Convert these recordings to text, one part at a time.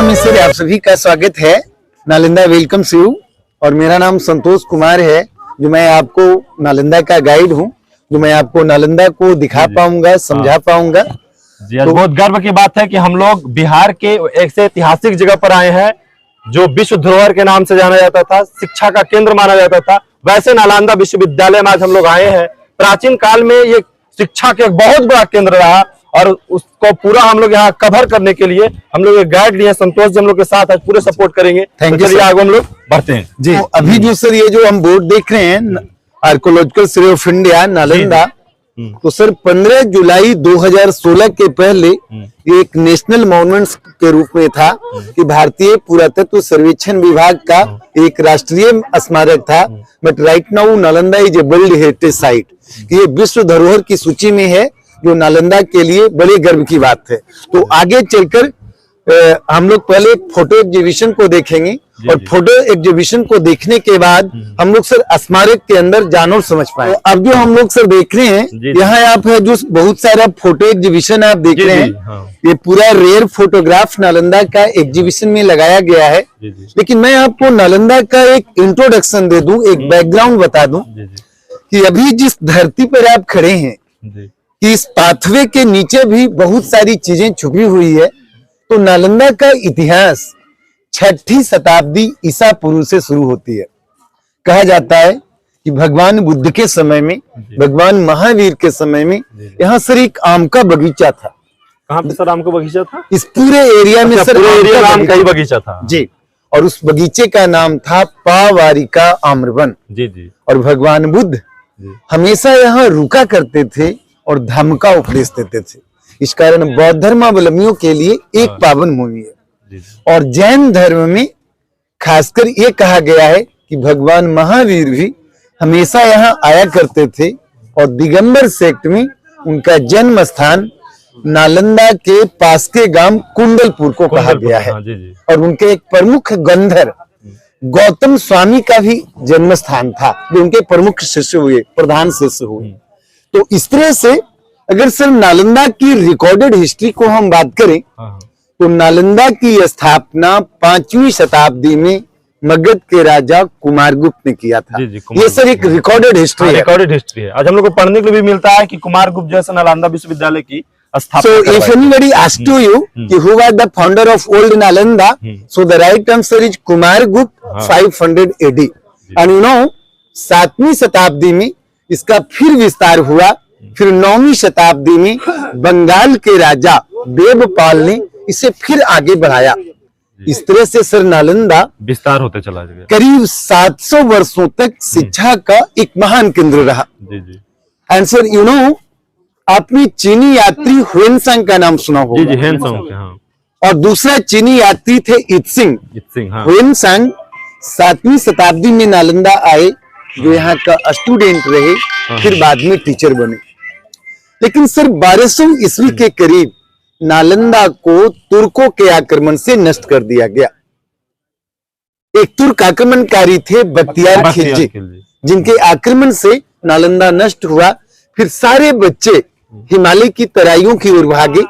में सर आप सभी का स्वागत है। Nalanda welcome you. और मेरा नाम संतोष कुमार है, जो मैं आपको नालंदा का गाइड हूँ, जो मैं आपको नालंदा को दिखा पाऊंगा, समझा पाऊंगा। जी, तो बहुत गर्व की बात है कि हम लोग बिहार के एक से ऐतिहासिक जगह पर आए हैं, जो विश्व धरोहर के नाम से जाना जाता था, शिक्षा का केंद्र माना जाता था। वैसे नालंदा विश्वविद्यालय में आज हम लोग आए हैं। प्राचीन काल में ये शिक्षा का एक बहुत बड़ा केंद्र रहा और उसको पूरा हम लोग यहाँ कवर करने के लिए हम लोग गाइड लिए संतोष जी हम लोग के साथ आज पूरे सपोर्ट करेंगे। Thank you. आगे हम लोग बढ़ते हैं जी। तो अभी जो सर ये जो हम बोर्ड देख रहे हैं, archaeological survey of India Nalanda, तो सर 15 जुलाई 2016 के पहले ये एक नेशनल मॉन्यूमेंट्स के रूप में था कि भारतीय पुरातत्व सर्वेक्षण विभाग का एक राष्ट्रीय स्मारक था। But right now Nalanda is a world heritage site. ये विश्व धरोहर की सूची में है, जो नालंदा के लिए बड़े गर्व की बात है। तो आगे चलकर हम लोग पहले फोटो एग्जीबिशन को देखेंगे और फोटो एग्जीबिशन को देखने के बाद हम लोग सर स्मारक के अंदर जान और समझ पाए। तो अब जो हम लोग सर देख रहे हैं, यहाँ आप है जो बहुत सारा फोटो एग्जीबिशन आप देख रहे हैं। ये पूरा रेयर फोटोग्राफ नालंदा का एग्जीबिशन में लगाया गया है। लेकिन मैं आपको नालंदा का एक इंट्रोडक्शन दे दूं, एक बैकग्राउंड बता दूं कि अभी जिस धरती पर आप खड़े हैं, कि इस पाथवे के नीचे भी बहुत सारी चीजें छुपी हुई है। तो नालंदा का इतिहास 6ठी शताब्दी ईसा पूर्व से शुरू होती है। कहा जाता है कि भगवान बुद्ध के समय में, भगवान महावीर के समय में यहाँ सर एक आम का बगीचा था। कहाँ पे सर आम का बगीचा था? इस पूरे एरिया में सर आम का ही बगीचा था। जी। और उस बगीचे का नाम था पावारिका आम्रवन। जी जी। और भगवान बुद्ध हमेशा यहाँ रुका करते थे और धर्म का उपदेश देते थे। इस कारण बौद्ध धर्मावलंबियों के लिए एक पावन भूमि है। और जैन धर्म में खासकर ये कहा गया है कि भगवान महावीर भी हमेशा यहाँ आया करते थे। और दिगंबर सेक्ट में उनका जन्म स्थान नालंदा के पास के गांव कुंडलपुर को कहा गया है। और उनके एक प्रमुख गंधर गौतम स्वामी का भी जन्म स्थान था, जो उनके प्रमुख शिष्य हुए, प्रधान शिष्य हुए। तो इस तरह से अगर सर नालंदा की रिकॉर्डेड हिस्ट्री को हम बात करें, तो नालंदा की स्थापना 5वीं शताब्दी में मगध के राजा कुमारगुप्त ने किया था। ये सर एक रिकॉर्डेड हिस्ट्री है। रिकॉर्डेड हिस्ट्री है। आज हम लोग को पढ़ने के लिए भी मिलता है कि कुमारगुप्त जैसे नालंदा विश्वविद्यालय की स्थापना। So if anybody asks to you कि who was the founder of old Nalanda, so the right answer is Kumaragupta 500 AD। And you know 7वीं शताब्दी में इसका फिर विस्तार हुआ। फिर 9वीं शताब्दी में बंगाल के राजा देवपाल ने इसे फिर आगे बढ़ाया। इस तरह से सर नालंदा विस्तार होते चला गया। करीब 700 वर्षों तक शिक्षा का एक महान केंद्र रहा। एंड सर यू नो, आपने चीनी यात्री हुएनसांग का नाम सुना होगा। जी हुएनसांग। हाँ। और दूसरा चीनी यात्री थे इत्सिंग। हाँ। हुएनसांग 7वीं शताब्दी में नालंदा आए, जो यहाँ का स्टूडेंट रहे, फिर बाद में टीचर बने। लेकिन सर 1200 ईस्वी के करीब नालंदा को तुर्कों के आक्रमण से नष्ट कर दिया गया। एक तुर्क आक्रमणकारी थे बख्तियार खिलजी, जिनके आक्रमण से नालंदा नष्ट हुआ। फिर सारे बच्चे हिमालय की तराइयों की ओर भागे।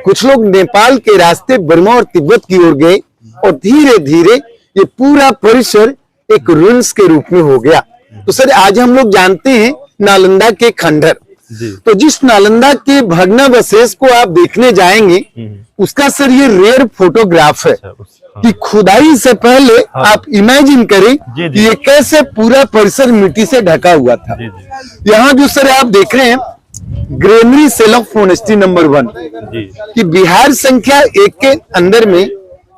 कुछ लोग नेपाल के रास्ते बर्मा और तिब्बत की ओर गए। और धीरे धीरे ये पूरा परिसर एक रुइंस के रूप में हो गया। तो सर आज हम लोग जानते हैं नालंदा के खंडहर। तो जिस नालंदा के भग्नावशेष को आप देखने जाएंगे, उसका सर ये रेयर फोटोग्राफ है कि खुदाई से पहले आप इमेजिन करें कि ये कैसे पूरा परिसर मिट्टी से ढका हुआ था। यहाँ जो सर आप देख रहे हैं granary cell of monastery number 1 कि बिहार संख्या 1 के अंदर में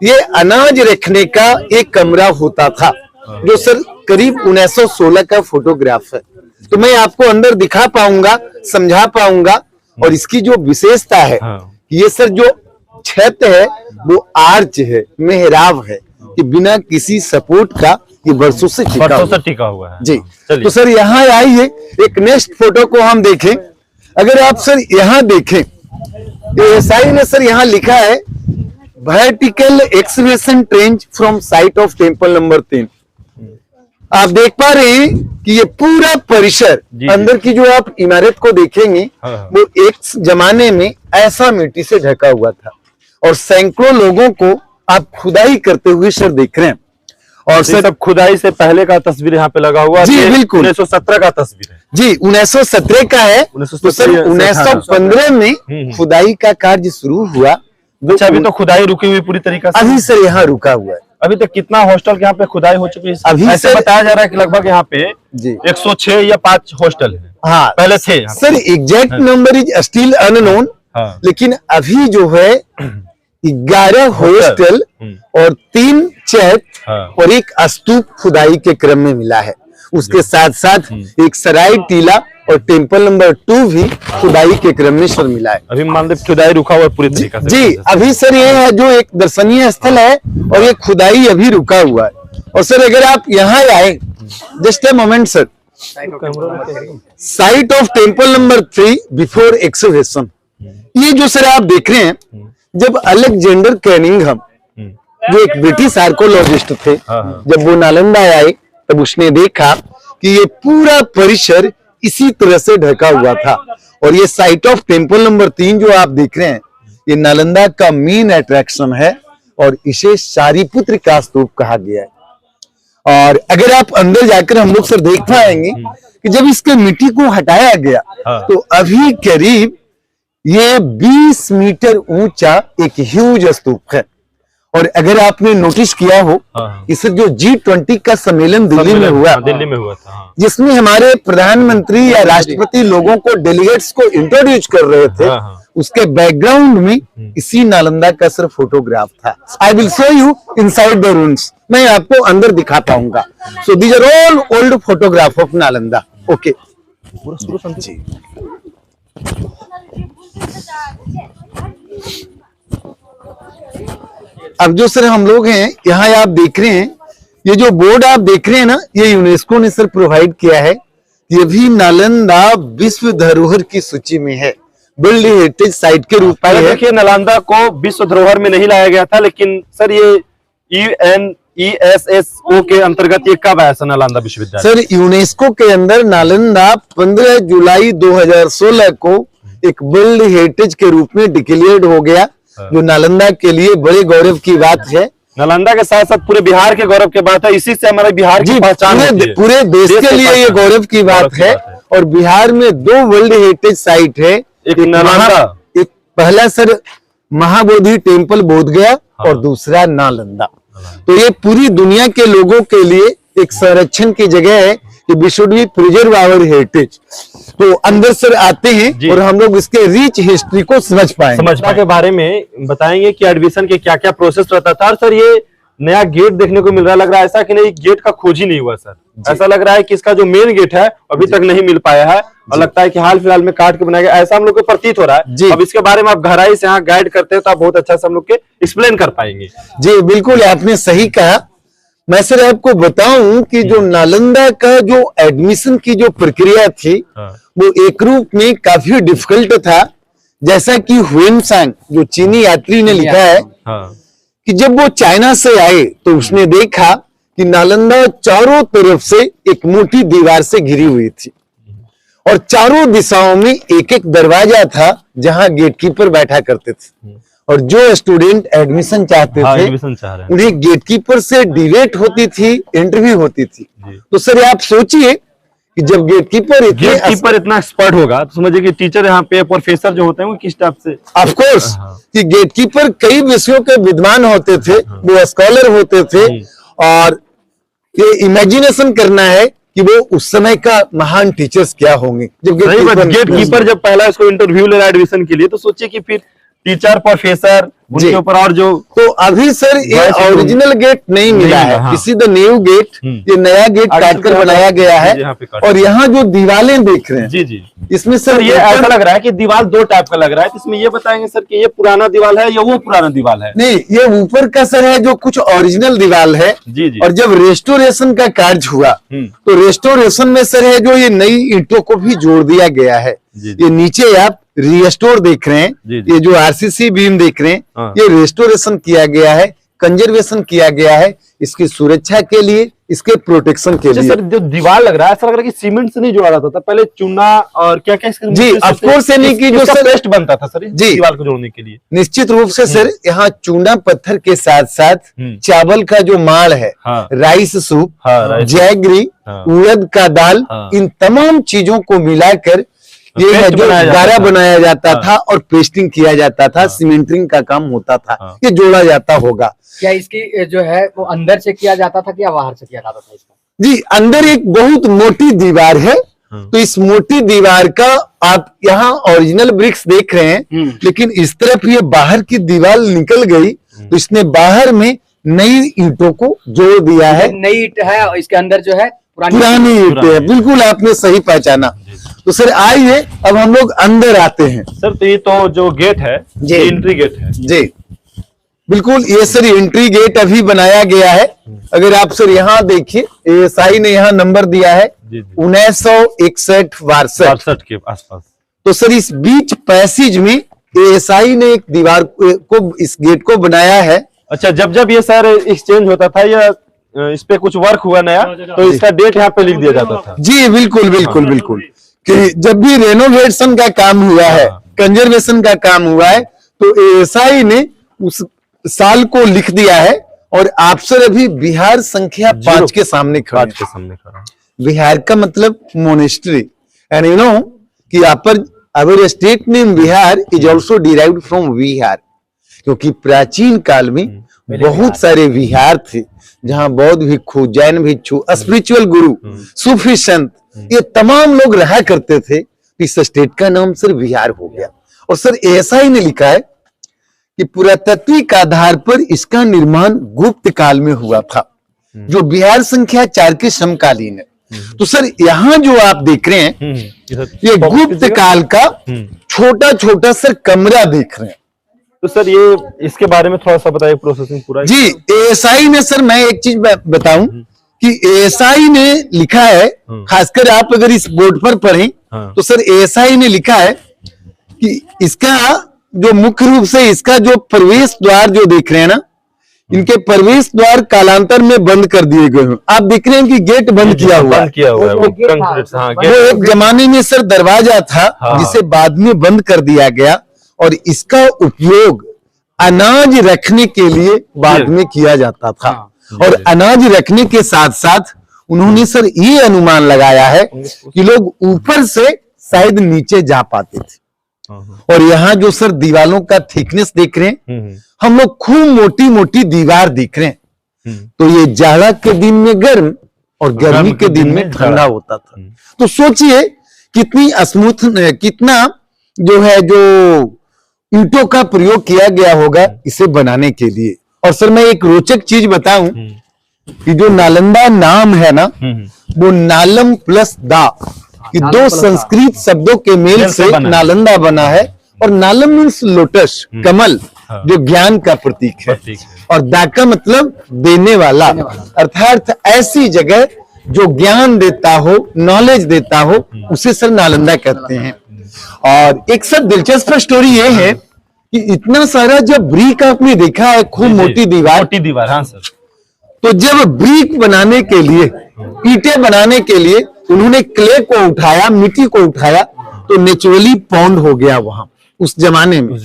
ये अनाज रखने का एक कमरा होता था, जो सर करीब 1916 का फोटोग्राफ है। तो मैं आपको अंदर दिखा पाऊंगा, समझा पाऊंगा। और इसकी जो विशेषता है, ये सर जो छत है वो आर्च है, मेहराब है, कि बिना किसी सपोर्ट का ये वर्षों से टिका हुआ है। जी। तो सर यहाँ आइए, एक नेक्स्ट फोटो को हम देखें। अगर आप सर यहाँ देखें, एएसआई ने सर यहाँ लिखा है vertical excavation trench from site of temple number 3। आप देख पा रहे हैं कि ये पूरा परिसर अंदर की जो आप इमारत को देखेंगे, वो एक जमाने में ऐसा मिट्टी से ढका हुआ था। और सैकड़ों लोगों को आप खुदाई करते हुए सर देख रहे हैं। और सर सब खुदाई से पहले का तस्वीर यहाँ पे लगा हुआ है। जी बिल्कुल 1917 का तस्वीर है जी, 1917 का है। तो सर 1915 में खुदाई का कार्य शुरू हुआ। अच्छा, अभी तो खुदाई रुकी हुई पूरी तरीके से। अभी सर यहाँ रुका हुआ है। अभी तक कितना हॉस्टल यहाँ पे खुदाई हो चुकी है? अभी ऐसे सर बताया जा रहा है कि लगभग यहाँ पे जी 106 या 5 हॉस्टल है। हाँ पहले थे यहाँ पे। Sir, exact number is still unknown, हाँ। लेकिन अभी जो है 11 हॉस्टल और 3 चैट और एक स्तूप खुदाई के क्रम में मिला है। उसके साथ साथ एक सराय टीला और टेम्पल नंबर 2 भी खुदाई के क्रम में सर मिला है। अभी मान लीजिए खुदाई रुका हुआ है पूरी तरीके से। जी अभी सर ये है जो एक दर्शनीय स्थल है और ये खुदाई अभी रुका हुआ है। और सर अगर आप यहाँ आए, just a moment sir, site of temple number 3 before excavation, ये जो सर आप देख रहे हैं, जब अलेक्जेंडर कैनिंघम जो एक ब्रिटिश आर्कोलॉजिस्ट थे, जब वो नालंदा आए तब उसने देखा कि ये पूरा परिसर इसी तरह से ढका हुआ था। और ये साइट ऑफ टेम्पल नंबर 3 जो आप देख रहे हैं, ये नालंदा का मेन अट्रैक्शन है और इसे सारिपुत्र का स्तूप कहा गया है। और अगर आप अंदर जाकर हम लोग सर देख पाएंगे कि जब इसके मिट्टी को हटाया गया तो अभी करीब ये 20 मीटर ऊंचा एक ह्यूज स्तूप है। और अगर आपने नोटिस किया हो इसे जो G20 का सम्मेलन दिल्ली में हुआ था, जिसमें हमारे प्रधानमंत्री या राष्ट्रपति लोगों को, डेलीगेट्स को इंट्रोड्यूस कर रहे थे, उसके बैकग्राउंड में इसी नालंदा का सिर्फ फोटोग्राफ था। I will show you inside the rooms, मैं आपको अंदर दिखा पाऊंगा। So these are all old photograph of Nalanda. Okay ji, अब जो सर हम लोग हैं यहाँ आप देख रहे हैं, ये जो बोर्ड आप देख रहे हैं ना, ये यूनेस्को ने सर प्रोवाइड किया है। ये भी नालंदा विश्व धरोहर की सूची में है, वर्ल्ड हेरिटेज साइट के रूप में है। देखिए नालंदा को विश्व धरोहर में नहीं लाया गया था, लेकिन सर ये UNESCO के अंतर्गत ये कब आया सर नालंदा विश्वविद्यालय? सर यूनेस्को के अंदर नालंदा 15 जुलाई 2016 को एक वर्ल्ड हेरिटेज के रूप में डिक्लेयर्ड हो गया, जो नालंदा के लिए बड़े गौरव की बात है। नालंदा के साथ साथ पूरे बिहार के गौरव की बात है। इसी से हमारे बिहार की पहचान होती है। पूरे देश के लिए ये गौरव की बात है। और बिहार में 2 वर्ल्ड हेरिटेज साइट है, एक नालंदा, एक पहला सर महाबोधि टेम्पल बोधगया और दूसरा नालंदा। तो ये पूरी दुनिया के लोगों के लिए एक संरक्षण की जगह है कि we should be preserve our heritage. तो अंदर सर आते हैं और हम लोग इसके रिच हिस्ट्री को समझ पाएंगे। के बारे में बताएंगे कि एडमिशन के क्या क्या प्रोसेस रहता था। और सर ये नया गेट देखने को मिल रहा है, लग रहा है ऐसा कि नहीं गेट का खोज ही नहीं हुआ सर, ऐसा लग रहा है कि इसका जो मेन गेट है अभी तक नहीं मिल पाया है और लगता है कि हाल फिलहाल में काट के बनाया गया, ऐसा हम लोग को प्रतीत हो रहा है। अब इसके बारे में आप गहराई से यहाँ गाइड करते हैं तो आप बहुत अच्छा से हम लोग के एक्सप्लेन कर पाएंगे। जी बिल्कुल, आपने सही कहा। मैं सर आपको बताऊं कि जो नालंदा का जो एडमिशन की जो प्रक्रिया थी वो एक रूप में काफी डिफिकल्ट था। जैसा कि हुएनसांग जो चीनी यात्री ने लिखा है कि जब वो चाइना से आए तो उसने देखा कि नालंदा चारों तरफ से एक मोटी दीवार से घिरी हुई थी और चारों दिशाओं में एक एक दरवाजा था जहां गेटकीपर बैठा करते थे। और जो स्टूडेंट एडमिशन चाहते थे उन्हें गेटकीपर से डिबेट होती थी, इंटरव्यू होती थी। तो सर आप सोचिए कि जब गेटकीपर इतना एक्सपर्ट होगा तो समझिए कि टीचर यहाँ पे प्रोफेसर जो होते हैं वो किस टाइप से, ऑफ कोर्स कि गेटकीपर कई विषयों के विद्वान होते थे, वो स्कॉलर होते थे। और ये इमेजिनेशन करना है कि वो उस समय का महान टीचर्स क्या होंगे। जब गेटकीपर जब पहला इसको इंटरव्यू ले रहा है एडमिशन के लिए, तो सोचिए कि फिर टीचर प्रोफेसर उनके ऊपर और जो। तो अभी सर ये ओरिजिनल गेट नहीं मिला है, किसी द न्यू गेट, ये नया गेट काटकर बनाया गया है। और यहाँ जो दीवारें देख रहे हैं जी जी, इसमें सर ये ऐसा लग रहा है कि दीवार 2 टाइप का लग रहा है। तो इसमें ये बताएंगे सर कि ये पुराना दीवार है या वो पुराना दीवार है? नहीं, ये ऊपर का सर है जो कुछ ओरिजिनल दीवार है। जी जी। और जब रेस्टोरेशन का कार्य हुआ तो रेस्टोरेशन में सर है जो ये नई ईंटों को भी जोड़ दिया गया है। ये नीचे आप रिस्टोर देख रहे हैं, ये जो आरसीसी बीम देख रहे हैं, ये रेस्टोरेशन किया गया है, कंजर्वेशन किया गया है। इसकी सुरक्षा के लिए इसके प्रोटेक्शन के अच्छा लिए। सर, जो दीवार लग रहा है ऐसा लग रहा है कि सीमेंट से नहीं जोड़ा जाता था, पहले चूना और क्या क्या जी, of course यानी कि जो सर पेस्ट बनता था सर जी, दीवार को जोड़ने के लिए। निश्चित रूप से सर यहाँ चूना पत्थर के साथ साथ चावल का जो माड़ है, हाँ, राइस सूप, हाँ, जैगरी, हाँ, उड़द का दाल, हाँ, इन तमाम चीजों को मिलाकर ये है जो गारा बनाया जाता था और पेस्टिंग किया जाता था, सीमेंटिंग का काम होता था, ये जोड़ा जाता होगा। क्या इसकी जो है वो अंदर से किया जाता था क्या बाहर से किया जाता था इसका? जी, अंदर एक बहुत मोटी दीवार है, तो इस मोटी दीवार का आप यहाँ ओरिजिनल ब्रिक्स देख रहे हैं, लेकिन इस तरफ ये बाहर की दीवार निकल गई, तो इसने बाहर में नई ईंटों को जोड़ दिया है। नई ईंट है और इसके अंदर जो है पुरानी ईंटें है। बिल्कुल आपने सही पहचाना। तो सर आइए अब हम लोग अंदर आते हैं। सर तो ये तो जो गेट है जी, एंट्री गेट है जी बिल्कुल, ये सर एंट्री गेट अभी बनाया गया है। अगर आप सर यहाँ देखिए, एएसआई ने यहाँ नंबर दिया है 1961 के आसपास। तो सर इस बीच पैसेज में एएसआई ने एक दीवार को, इस गेट को बनाया है। अच्छा, जब जब ये सर एक्सचेंज होता था या इस पे कुछ वर्क हुआ नया, तो इसका डेट यहाँ पे लिख दिया जाता था। जी बिल्कुल बिल्कुल बिल्कुल, कि जब भी रेनोवेशन का काम हुआ है, कंजर्वेशन का काम हुआ है, तो एएसआई ने उस साल को लिख दिया है। और आप सर अभी बिहार संख्या 5 के सामने खड़े हैं। बिहार का मतलब मोनेस्ट्री, एंड यू नो कि our state name Bihar is also derived from Vihar, क्योंकि प्राचीन काल में बहुत सारे विहार थे जहां बौद्ध भिक्षु, जैन भिक्षु, स्पिरिचुअल गुरु, सूफी संत, ये तमाम लोग रहा करते थे। इस स्टेट का नाम सर बिहार हो गया। और सर ऐसा ही ने लिखा है कि पुरातात्विक आधार पर इसका निर्माण गुप्त काल में हुआ था, जो बिहार संख्या 4 के समकालीन है। तो सर यहाँ जो आप देख रहे हैं, ये गुप्त काल का छोटा छोटा सर कमरा देख रहे हैं। तो सर ये इसके बारे में थोड़ा सा बताइए, प्रोसेसिंग पूरा। जी, एएसआई ने सर, मैं एक चीज बताऊं कि एएसआई ने लिखा है, खासकर आप अगर इस बोर्ड पर पढ़ें, तो सर एएसआई ने लिखा है कि इसका जो मुख्य रूप से इसका जो प्रवेश द्वार जो देख रहे हैं ना, इनके प्रवेश द्वार कालांतर में बंद कर दिए गए हैं। आप देख रहे हैं कि गेट बंद किया हुआ है। वो एक जमाने में सर दरवाजा था, जिसे बाद में बंद कर दिया गया, और इसका उपयोग अनाज रखने के लिए बाद में किया जाता था। और अनाज रखने के साथ साथ उन्होंने सर ये अनुमान लगाया है कि लोग ऊपर से शायद नीचे जा पाते थे। और यहाँ जो सर दीवालों का थिकनेस देख रहे हैं, हम लोग खूब मोटी मोटी दीवार देख रहे हैं। तो ये जाड़ा के दिन में गर्म और गर्मी के दिन में ठंडा होता था। तो सोचिए कितनी स्मूथ, कितना जो है जो ईंटों का प्रयोग किया गया होगा इसे बनाने के लिए। और सर मैं एक रोचक चीज बताऊं कि जो नालंदा नाम है ना, वो नालम प्लस दा, कि दो संस्कृत शब्दों के मेल से नालंदा बना है। और नालम मीन्स लोटस, कमल, जो ज्ञान का प्रतीक है, और दा का मतलब देने वाला, अर्थात ऐसी जगह जो ज्ञान देता हो, नॉलेज देता हो, उसे सर नालंदा कहते हैं। और एक सर दिलचस्प स्टोरी ये है कि इतना सारा जब ब्रिक आपने देखा है, खूब मोटी दीवार, हाँ सर, तो जब ब्रिक बनाने के लिए, ईंटें बनाने के लिए उन्होंने क्ले को उठाया, मिट्टी को उठाया, तो नेचुरली पॉन्ड हो गया वहां उस जमाने में।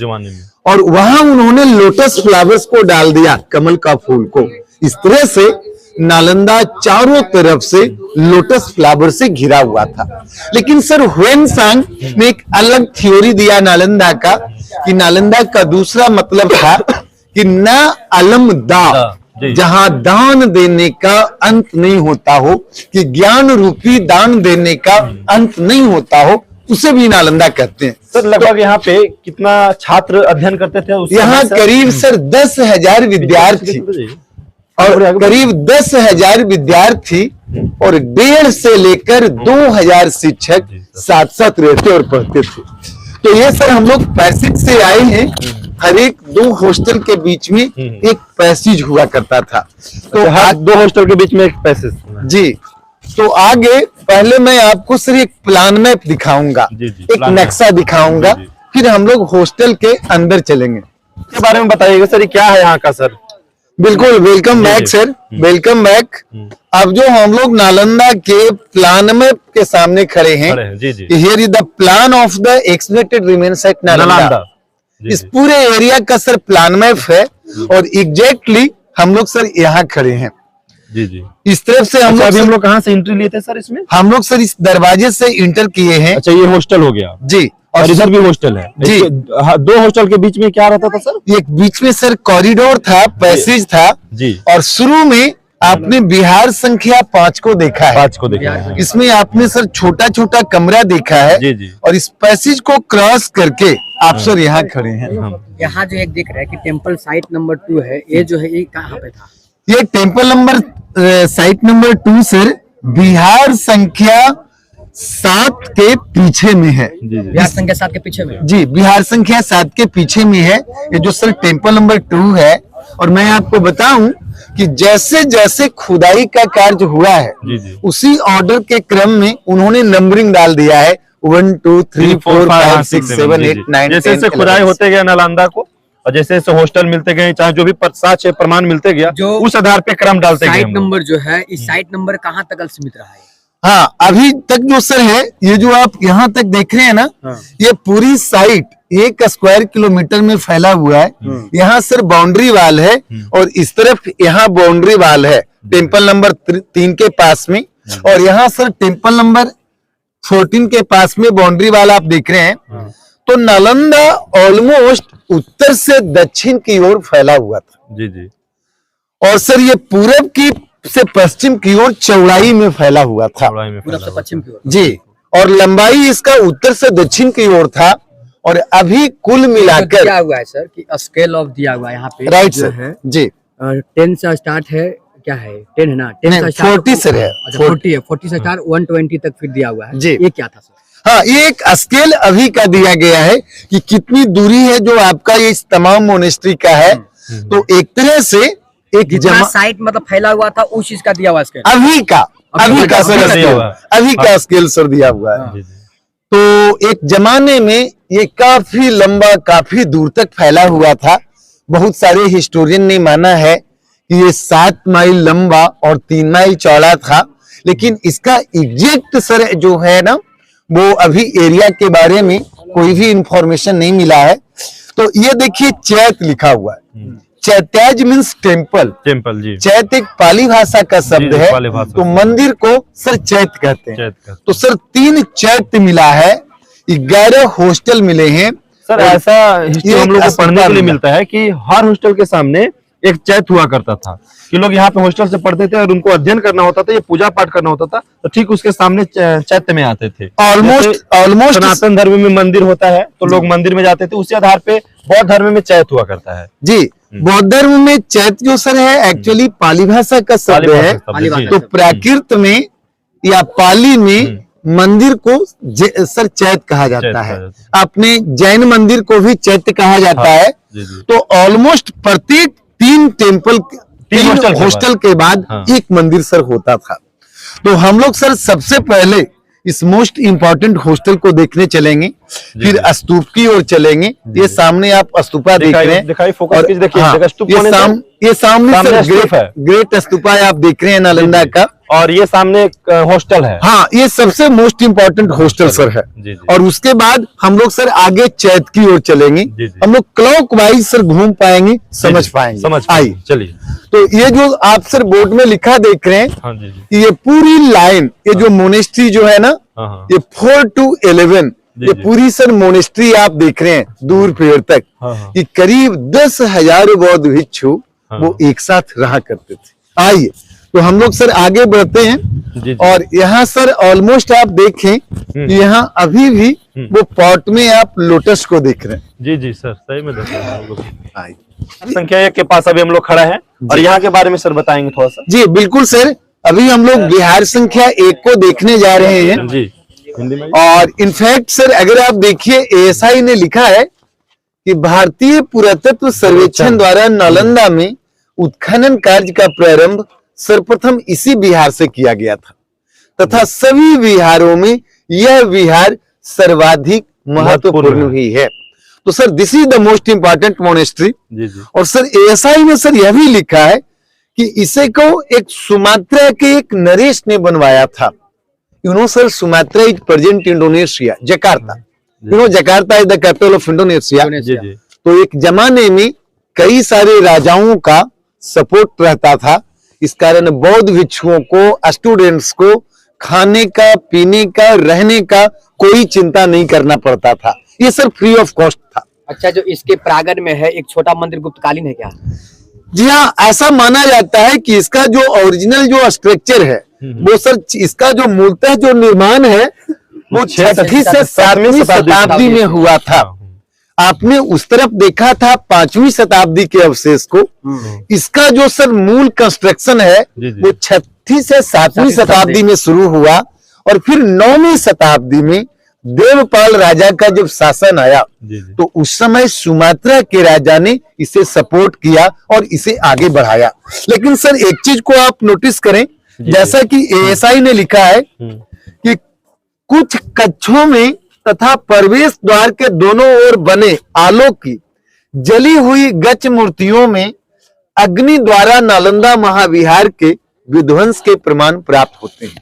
और वहां उन्होंने लोटस फ्लावर्स को डाल दिया, कमल का फूल को। इस तरह से नालंदा चारों तरफ से लोटस फ्लावर से घिरा हुआ था। लेकिन सर ह्वेनसांग ने एक अलग थ्योरी दिया नालंदा का, कि नालंदा का दूसरा मतलब था कि ना अलम दा, जहां दान देने का अंत नहीं होता हो, कि ज्ञान रूपी दान देने का अंत नहीं होता हो, उसे भी नालंदा कहते हैं। सर लगभग यहाँ पे कितना छात्र अध्ययन करते थे? यहाँ करीब सर 10,000 विद्यार्थी, और करीब 10,000 विद्यार्थी और 1.5 से लेकर 2,000 शिक्षक साथ साथ रहते और पढ़ते थे। तो ये सर हम लोग पैसेज से आए हैं। हर एक 2 हॉस्टल के बीच में एक पैसेज हुआ करता था। तो हर 2 हॉस्टल के बीच में एक पैसेज। जी, तो आगे पहले मैं आपको सर एक प्लान मैप दिखाऊंगा, एक नक्शा दिखाऊंगा, फिर हम लोग हॉस्टल के अंदर चलेंगे। इसके बारे में बताइएगा सर, क्या है यहाँ का सर? बिल्कुल welcome back sir, welcome back. अब जो हम लोग नालंदा के प्लान में के सामने खड़े हैं, जी जी, here is the plan of the excavated remains at Nalanda. इस पूरे एरिया का सर प्लान मैप है और एग्जैक्टली हम लोग सर यहाँ खड़े हैं। जी जी, इस तरफ से हम हम लोग कहाँ से एंट्री लिए थे सर इसमें? हम लोग सर इस दरवाजे से इंटर किए हैं। अच्छा, ये हॉस्टल हो गया जी, और इधर भी हॉस्टल है जी। हाँ, दो हॉस्टल के बीच में क्या रहता था सर? एक बीच में सर कॉरिडोर था, पैसेज था जी, और शुरू में आपने बिहार संख्या 5 को देखा है। 5 को देखा है। इसमें आपने सर छोटा छोटा कमरा देखा है जी जी, और इस पैसेज को क्रॉस करके आप सर यहाँ खड़े हैं। यहाँ जो एक दिख रहा है कि टेम्पल साइट नंबर 2 है, ये जो है ये कहाँ पे था? ये temple number site number 2 sir Bihar संख्या 7 के पीछे में है। बिहार संख्या 7 के पीछे में। जी, बिहार संख्या 7 के पीछे में है ये जो सर टेम्पल नंबर 2 है। और मैं आपको बताऊं कि जैसे जैसे खुदाई का कार्य हुआ है जी जी, उसी ऑर्डर के क्रम में उन्होंने नंबरिंग डाल दिया है 1 2 3 4 5 6 7 8 9 जैसे जैसे खुदाई होते गया नालंदा को और जैसे जैसे हॉस्टल मिलते गए, चाहे जो भी साक्ष्य प्रमाण मिलते गया, जो उस आधार पे क्रम डालते गए। साइट नंबर जो है, इस साइट नंबर कहाँ तक सीमित रहा है? हाँ, अभी तक जो सर है ये जो आप यहाँ तक देख रहे हैं ना, ये पूरी साइट 1 स्क्वायर किलोमीटर में फैला हुआ है। यहाँ सर बाउंड्री वाल है और इस तरफ यहाँ बाउंड्री वाल है टेम्पल नंबर 3 के पास में, और यहाँ सर टेम्पल नंबर 14 के पास में बाउंड्री वाल आप देख रहे हैं। तो नालंदा ऑलमोस्ट उत्तर से दक्षिण की ओर फैला हुआ था। जी जी, और सर ये पूरब की से पश्चिम की ओर चौड़ाई में फैला हुआ था। पूरब से पश्चिम की ओर। जी, और लंबाई इसका उत्तर से दक्षिण की ओर था। और अभी कुल मिलाकर दिया हुआ है सर कि स्केल ऑफ दिया हुआ है यहाँ पे, राइट जो सर है जी, 10 से स्टार्ट है, क्या है 10 है ना, 10 नहीं, से स्टार्ट 40 से है। 40 है, 40 से स्टार्ट 120 तक फिर दिया हुआ है जी। ये क्या था सर? हाँ, ये एक स्केल अभी का दिया गया है कि कितनी दूरी है जो आपका ये इस तमाम मोनेस्ट्री का है। तो एक तरह से एक जितना साइट मतलब फैला हुआ था उस चीज का दिया हुआ स्केल अभी का सर स्केल, अभी का स्केल सर दिया हुआ है। तो एक जमाने में ये काफी लंबा, काफी दूर तक फैला हुआ था। बहुत सारे हिस्टोरियन ने माना है कि ये 7 माइल लंबा और 3 माइल चौड़ा था, लेकिन इसका एग्जैक्ट सर जो है ना, वो अभी एरिया के बारे में कोई भी इंफॉर्मेशन नहीं मिला है। तो ये देखिए चैत लिखा हुआ है। Chaityas means temple. टेम्पल जी, चैत एक पाली भाषा का शब्द है, पाली भाषा। तो मंदिर को सर चैत कहते हैं। चैत। तो सर 3 चैत्य मिला है, 11 हॉस्टल मिले हैं। सर ऐसा हिस्ट्री हम लोग को पढ़ने के लिए मिलता है कि हर हॉस्टल के सामने एक चैत हुआ करता था कि लोग यहाँ पे हॉस्टल से पढ़ते थे और उनको अध्ययन करना होता था, ये पूजा पाठ करना होता था, तो ठीक उसके सामने चैत्य में आते थे। ऑलमोस्ट सनातन धर्म में मंदिर होता है तो लोग मंदिर में जाते थे, उसी आधार पे बौद्ध धर्म में चैत हुआ करता है। जी, बौद्ध धर्म में चैत जो सर है एक्चुअली पाली भाषा का शब्द है। तो प्राकृत में या पाली में मंदिर को सर चैत कहा जाता है। अपने जैन मंदिर को भी चैत्य कहा जाता है। तो ऑलमोस्ट प्रत्येक 3 टेम्पल, 3 हॉस्टल के बाद एक मंदिर सर होता था। तो हम लोग सर सबसे पहले इस मोस्ट इंपॉर्टेंट हॉस्टल को देखने चलेंगे, फिर स्तूप की ओर चलेंगे। ये सामने आप स्तूपा देख रहे हैं, दिखाई फोकस कीजिए, देखिए ये सामने सर स्तूप है, ग्रेट स्तूपा आप देख रहे हैं नालंदा का। और ये सामने एक हॉस्टल है। हाँ, ये सबसे मोस्ट इंपॉर्टेंट हॉस्टल सर है। और उसके बाद हम लोग सर आगे चैत की ओर चलेंगे। हम लोग क्लॉक वाइज सर घूम पाएंगे, समझ पाएंगे। आइए चलिए। तो ये जो आप सर बोर्ड में लिखा देख रहे हैं, ये पूरी लाइन, ये जो मोनेस्ट्री जो है ना, ये 4 to 11, ये पूरी सर मोनेस्ट्री आप देख रहे हैं दूर पेड़ तक, ये करीब 10,000 बौद्ध भिक्षु वो एक साथ रहा करते थे। आइए, तो हम लोग सर आगे बढ़ते हैं। और यहाँ सर ऑलमोस्ट आप देखें, यहाँ अभी भी वो पॉट में आप लोटस को देख रहे हैं। जी जी सर, सही में देख रहे हैं हम लोग। संख्या 1 के पास अभी हम लोग खड़ा है और यहाँ के बारे में सर बताएंगे थोड़ा सा। जी बिल्कुल सर, अभी हम लोग बिहार संख्या 1 को देखने जा रहे हैं जी, हिंदी में। और इनफैक्ट सर अगर आप देखिए, ASI ने लिखा है कि भारतीय पुरातत्व सर्वेक्षण द्वारा नालंदा में उत्खनन कार्य का प्रारंभ सर्वप्रथम इसी विहार से किया गया था तथा सभी विहारों में यह विहार सर्वाधिक महत्वपूर्ण ही है। तो sir this is the most important monastery. जी जी। और सर एएसआई में सर यह भी लिखा है कि इसे को एक सुमात्रा के एक नरेश ने बनवाया था। You know sir, Sumatra is present Indonesia, Jakarta. You know Jakarta is the capital of Indonesia. जी जी। तो एक जमाने में कई सारे राजाओं का सपोर्ट रहता था, इस कारण बौद्ध भिक्षुओं को, स्टूडेंट्स को खाने का, पीने का, रहने का कोई चिंता नहीं करना पड़ता था। ये सर फ्री ऑफ कॉस्ट था। अच्छा, जो इसके प्रांगण में है एक छोटा मंदिर गुप्तकालीन है क्या? जी हाँ, ऐसा माना जाता है कि इसका जो ओरिजिनल जो स्ट्रक्चर है वो सर, इसका जो मूलतः जो निर्माण है वो 6वीं से 7वीं शताब्दी में हुआ था। आपने उस तरफ देखा था 5वीं शताब्दी के अवशेष को। इसका जो सर मूल कंस्ट्रक्शन है वो 6वीं से 7वीं शताब्दी में शुरू हुआ और फिर 9वीं शताब्दी में देवपाल राजा का जब शासन आया तो उस समय सुमात्रा के राजा ने इसे सपोर्ट किया और इसे आगे बढ़ाया। लेकिन सर एक चीज को आप नोटिस करें, जैसा कि एएसआई ने लिखा है कि कुछ कक्षों में तथा प्रवेश द्वार के दोनों ओर बने आलोक की जली हुई गच मूर्तियों में अग्नि द्वारा नालंदा महाविहार के विध्वंस के प्रमाण प्राप्त होते हैं।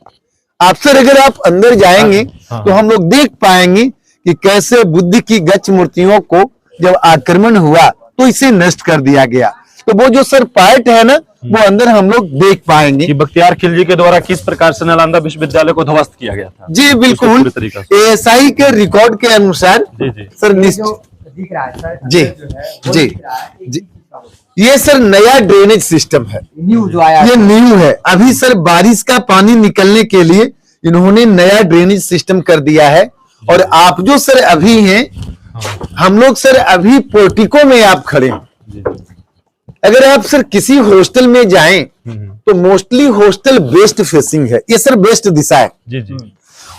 आप सर अगर आप अंदर जाएंगे तो हम लोग देख पाएंगे कि कैसे बुद्ध की गच मूर्तियों को जब आक्रमण हुआ तो इसे नष्ट कर दिया गया। तो वो जो सर पार्ट है ना, वो अंदर हम लोग देख पाएंगे कि बख्तियार खिलजी के द्वारा किस प्रकार से नालंदा विश्वविद्यालय को ध्वस्त किया गया था। जी बिल्कुल, एएसआई के रिकॉर्ड के अनुसार सर दिख रहा है सर, जी जी जी, ये सर नया ड्रेनेज सिस्टम है, न्यू जो आया, ये न्यू है। अभी सर बारिश का पानी निकलने के लिए इन्होंने नया ड्रेनेज सिस्टम कर दिया है। और आप जो सर अभी हैं, हम लोग सर अभी पोर्टिको में आप खड़े हैं। अगर आप सर किसी हॉस्टल में जाएं तो मोस्टली हॉस्टल वेस्ट फेसिंग है, ये सर वेस्ट दिशा है। जी जी।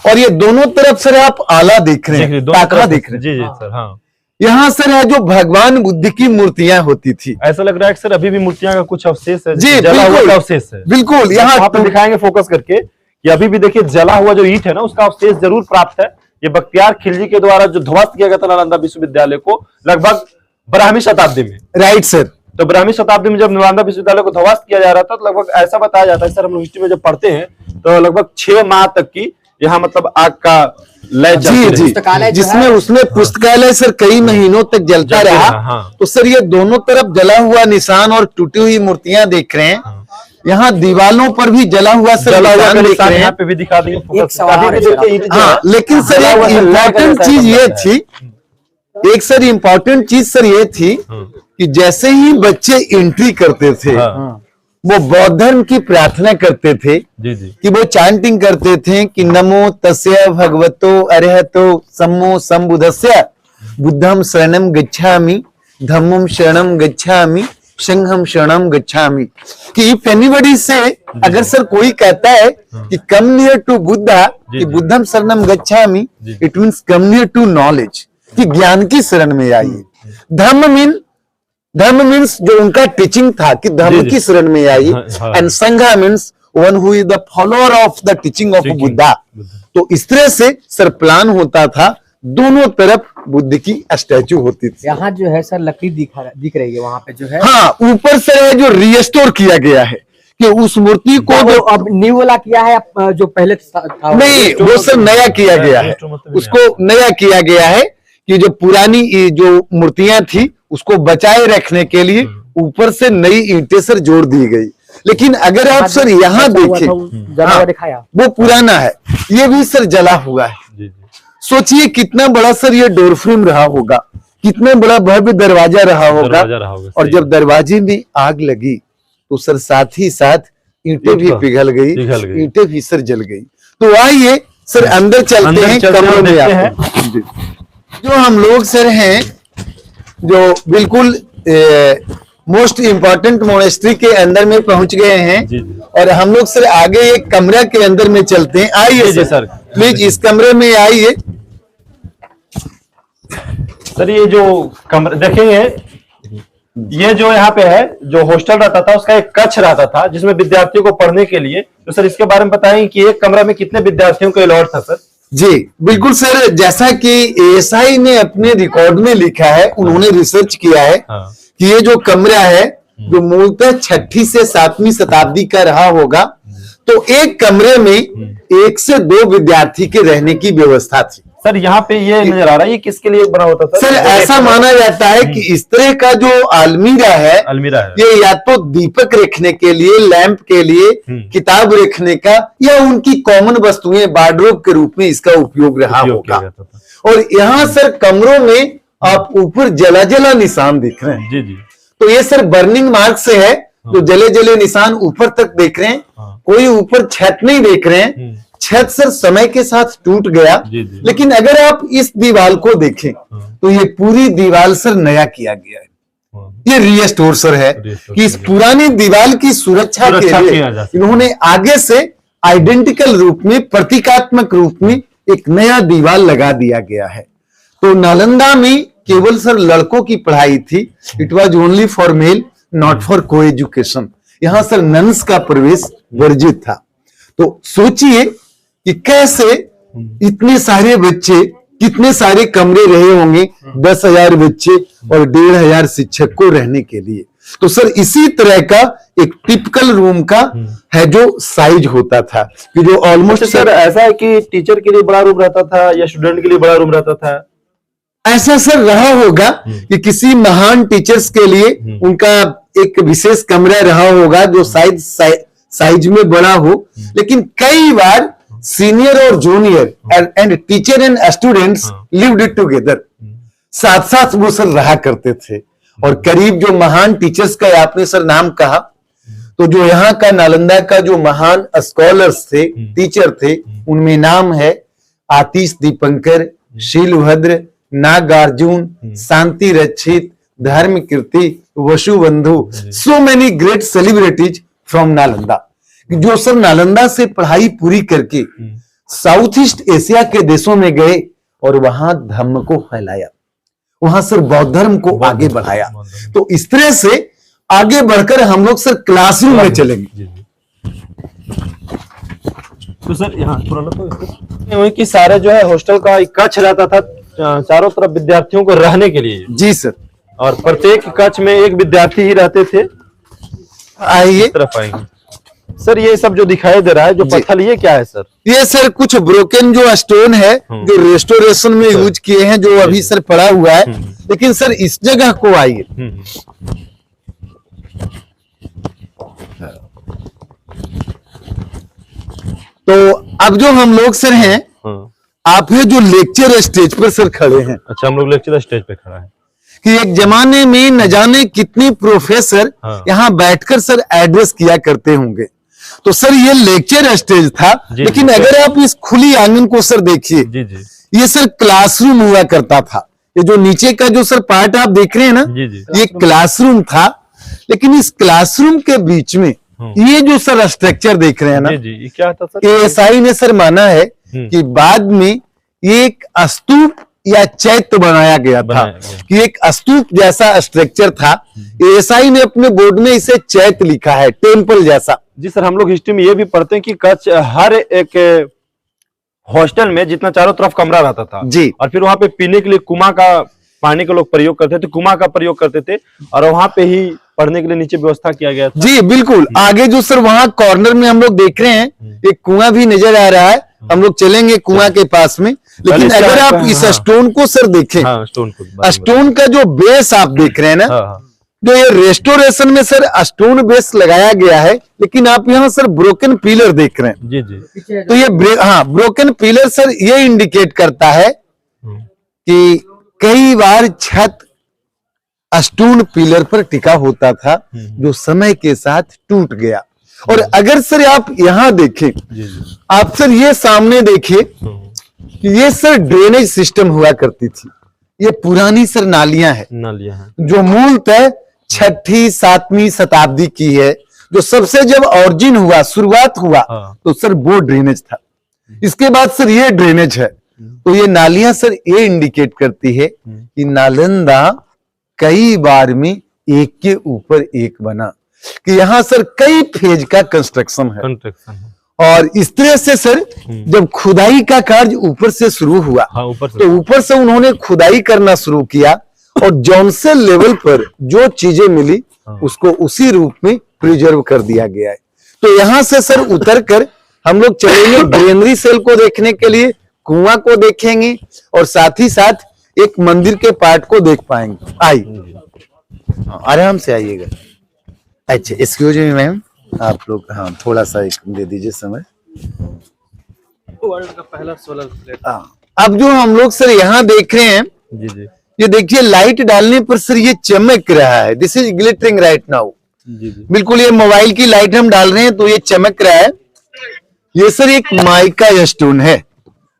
और ये दोनों तरफ सर आप आला देख रहे हैं, टाकरा देख रहे हैं। जी जी सर। हाँ, यहाँ सर है जो भगवान बुद्ध की मूर्तियां होती थी। ऐसा लग रहा है कि सर अभी भी मूर्तियां का कुछ अवशेष है। जी जला हुआ बिल्कुल, अवशेष है। बिल्कुल यहाँ पे दिखाएंगे फोकस करके कि अभी भी देखिए जला हुआ जो ईंट है ना, उसका अवशेष जरूर प्राप्त है। ये बख्तियार खिलजी के द्वारा जो ध्वस्त किया गया था नालंदा विश्वविद्यालय को लगभग 12वीं शताब्दी में। Right sir. तो 12वीं शताब्दी में जब नालंदा विश्वविद्यालय को ध्वस्त किया जा रहा था तो लगभग ऐसा बताया जाता है सर, हम लोग हिस्ट्री में जब पढ़ते हैं तो लगभग 6 माह तक की यहाँ मतलब आग का लय जी जी, जिसमें उसमें पुस्तकालय सर कई महीनों तक जलता रहा। हाँ। तो सर ये दोनों तरफ जला हुआ निशान और टूटी हुई मूर्तियां देख रहे हैं। यहाँ दीवालों पर भी जला हुआ सर निशान देख रहे हैं। यहाँ पे भी दिखा देंगे। हाँ, लेकिन सर एक इम्पोर्टेंट चीज ये थी, एक सर इम्पोर्टेंट चीज सर ये थी कि जैसे ही बच्चे एंट्री करते थे वो बौद्ध धर्म की प्रार्थना करते थे। जी जी। कि वो चांटिंग करते थे कि नमो तस्य भगवतो अरहतो सम्मो सम्बुद्धस्य बुद्धम शरणम गच्छामि धम्मम शरणम गच्छामि संघम शरणम गच्छामि। कि इफ एनीबॉडी से, अगर सर कोई कहता है कि कम नियर टू बुद्धा, कि बुद्धम शरणम गच्छामि, it means come near to knowledge, कि ज्ञान की शरण में आइए। धर्म मीन्स जो उनका टीचिंग था कि धर्म की शरण में आइए। एंड संघा means one who is the follower of the teaching of Buddha. तो इस तरह से सर प्लान होता था, दोनों तरफ बुद्ध की स्टैचू होती थी। यहाँ जो है सर लकड़ी दिख रही है, वहाँ पे जो है हाँ, ऊपर से जो रिस्टोर किया गया है कि उस मूर्ति को वो अब न्यू वाला किया है, जो पहले था नहीं, वो सब नया किया गया है। उसको नया किया गया है कि जो पुरानी जो मूर्तियां थी उसको बचाए रखने के लिए ऊपर से नई ईंटें सर जोड़ दी गई। लेकिन अगर आप सर यहाँ देखें, हाँ, वो पुराना है, ये भी सर जला हुआ है। सोचिए कितना बड़ा सर ये डोर फ्रेम रहा होगा, कितना बड़ा भव्य दरवाजा रहा होगा। और जब दरवाजे में आग लगी तो सर साथ ही साथ ईंटें भी पिघल गई, ईंटें भी सर जल गई। तो आइए सर अंदर चलते हैं, कमरों में आते। जो हम लोग सर हैं जो बिल्कुल मोस्ट इंपॉर्टेंट मोनेस्ट्री के अंदर में पहुंच गए हैं। और हम लोग सर आगे एक कमरा के अंदर में चलते हैं। आइए सर, प्लीज इस कमरे में आइए। सर ये जो कमरा देखेंगे, ये जो यहाँ पे है, जो हॉस्टल रहता था उसका एक कक्ष रहता था जिसमें विद्यार्थियों को पढ़ने के लिए। तो सर इसके बारे में बताएं कि एक कमरा में कितने विद्यार्थियों को अलॉट था सर? जी बिल्कुल सर, जैसा कि एएसआई ने अपने रिकॉर्ड में लिखा है, उन्होंने रिसर्च किया है हाँ। कि ये जो कमरा है जो मूलतः 6ठी से 7वीं शताब्दी का रहा होगा, तो एक कमरे में 1 से 2 विद्यार्थी के रहने की व्यवस्था थी। सर यहाँ पे ये नजर आ रहा है, ये किसके लिए बना होता था सर ऐसा माना जाता है कि इस तरह का जो अलमीरा है ये या तो दीपक रखने के लिए, लैंप के लिए, किताब रखने का, या उनकी कॉमन वस्तुएं वार्डरोब के रूप में इसका उपयोग रहा होगा। और यहाँ सर कमरों में आप ऊपर जला जला निशान देख रहे हैं। जी जी। तो ये सर बर्निंग मार्क से है, जो जले जले निशान ऊपर तक देख रहे हैं। कोई ऊपर छत नहीं देख रहे हैं, छत सर समय के साथ टूट गया। लेकिन अगर आप इस दीवार को देखें तो ये पूरी दीवार सर नया किया गया है। ये रिस्टोर सर है कि इस पुरानी दीवार की सुरक्षा के लिए इन्होंने आगे से आइडेंटिकल रूप में, प्रतीकात्मक रूप में एक नया दीवार लगा दिया गया है। तो नालंदा में केवल सर लड़कों की पढ़ाई थी, it was only for male, not for को एजुकेशन। यहां सर नन्स का प्रवेश वर्जित था। तो सोचिए कि कैसे इतने सारे बच्चे, कितने सारे कमरे रहे होंगे, 10,000 बच्चे और 1,500 शिक्षक को रहने के लिए। तो सर इसी तरह का एक टिपिकल रूम का है जो साइज होता था, कि जो ऑलमोस्ट सर ऐसा है कि टीचर के लिए बड़ा रूम रहता था या स्टूडेंट के लिए बड़ा रूम रहता था? ऐसा सर रहा होगा कि किसी महान टीचर्स के लिए उनका एक विशेष कमरा रहा होगा जो साइज में बड़ा हो। लेकिन कई बार सीनियर और junior and teacher and students lived together, साथ साथ वो सर रहा करते थे। और करीब जो महान टीचर्स का आपने सर नाम कहा, तो जो यहाँ का नालंदा का जो महान स्कॉलर्स थे, टीचर थे, उनमें नाम है आतिश Dipankar, Shilabhadra, Nagarjuna, Shanti Rakshit, Dharma Kirti, Vasubandhu, so many great celebrities from Nalanda, जो सर नालंदा से पढ़ाई पूरी करके साउथ ईस्ट एशिया के देशों में गए और वहां धर्म को फैलाया, वहां सर बौद्ध धर्म को आगे बढ़ाया। तो इस तरह से आगे बढ़कर हम लोग सर क्लासरूम में चलेंगे। तो सर यहाँ वही कि सारे जो है हॉस्टल का एक कक्ष रहता था चारों तरफ विद्यार्थियों को रहने के लिए। जी सर। और प्रत्येक कक्ष में एक विद्यार्थी ही रहते थे। आइए तरफ आएंगे सर, ये सब जो दिखाई दे रहा है जो पत्थर, ये क्या है सर? ये सर कुछ ब्रोकन जो स्टोन है जो रेस्टोरेशन में यूज किए हैं, जो अभी सर पड़ा हुआ है। लेकिन सर इस जगह को आइए, तो अब जो हम लोग सर हैं, आप है जो लेक्चर स्टेज पर सर खड़े हैं। अच्छा, हम लोग लेक्चर स्टेज पे खड़ा है कि एक जमाने में न जाने कितने प्रोफेसर यहाँ बैठकर सर एड्रेस किया करते होंगे। तो सर ये लेक्चर स्टेज था। लेकिन अगर आप इस खुली आंगन को सर देखिए, ये सर क्लासरूम हुआ करता था। ये जो नीचे का जो सर पार्ट आप देख रहे हैं ना, ये क्लासरूम था। लेकिन इस क्लासरूम के बीच में ये जो सर स्ट्रक्चर देख रहे हैं ना, ये क्या था सर? एएसआई ने सर माना है कि बाद में ये एक स्तूप या चैत्य बनाया गया था, कि एक स्तूप जैसा स्ट्रक्चर था। एएसआई ने अपने बोर्ड में इसे चैत्य लिखा है, टेम्पल जैसा। जी सर, हम लोग हिस्ट्री में ये भी पढ़ते हैं कि कच्छ हर एक हॉस्टल में जितना चारों तरफ कमरा रहता था जी, और फिर वहां पे पीने के लिए कुआं का पानी का लोग प्रयोग करते थे, कुआं का प्रयोग करते थे, और वहां पे ही पढ़ने के लिए नीचे व्यवस्था किया गया था। जी बिल्कुल। आगे जो सर वहां कॉर्नर में हम लोग देख रहे हैं, एक कुआं भी नजर आ रहा है। हम लोग चलेंगे कुआं के पास में। लेकिन अगर आप इस स्टोन को सर देखें, स्टोन का जो बेस आप देख रहे हैं ना, जो ये रेस्टोरेशन में सर स्टोन बेस लगाया गया है। लेकिन आप यहाँ सर ब्रोकन पिलर देख रहे हैं। जी जी। तो ये ब्रोकन पिलर सर ये इंडिकेट करता है कि कई बार छत स्टोन पिलर पर टिका होता था, जो समय के साथ टूट गया। और अगर सर आप यहाँ देखें, आप सर ये सामने देखिए कि ये सर ड्रेनेज सिस्टम हुआ करती थी। ये पुरानी सर नालियां हैं, जो मूलतः 6ठी 7वीं शताब्दी की है। जो सबसे जब ऑरिजिन हुआ, शुरुआत हुआ, तो सर वो ड्रेनेज था। इसके बाद सर ये ड्रेनेज है। तो ये नालियां सर ये इंडिकेट करती है कि नालंदा कई बार में एक के ऊपर एक बना, कि यहाँ सर कई फेज का कंस्ट्रक्शन है। और इस तरह से सर जब खुदाई का कार्य ऊपर से शुरू हुआ, हाँ, ऊपर से। तो ऊपर से उन्होंने खुदाई करना शुरू किया और जॉनसन लेवल पर जो चीजें मिली उसको उसी रूप में प्रिजर्व कर दिया गया है। तो यहां से सर उतर कर हम लोग चलेंगे ग्रेनरी सेल को देखने के लिए, कुआं को देखेंगे और साथ ही साथ एक मंदिर के पार्ट को देख पाएंगे। आइए, आराम से आइएगा। अच्छा, एक्सक्यूज मी मैम, आप लोग हाँ थोड़ा सा एक दे दीजिए समय। वर्ल्ड का पहला सोलर प्लेट। हाँ, अब जो हम लोग सर यहाँ देख रहे हैं, जी जी ये देखिए लाइट डालने पर सर ये चमक रहा है। This is glittering right now. जी जी। बिल्कुल ये मोबाइल की लाइट हम डाल रहे हैं तो ये चमक रहा है। ये सर एक माइका स्टोन है,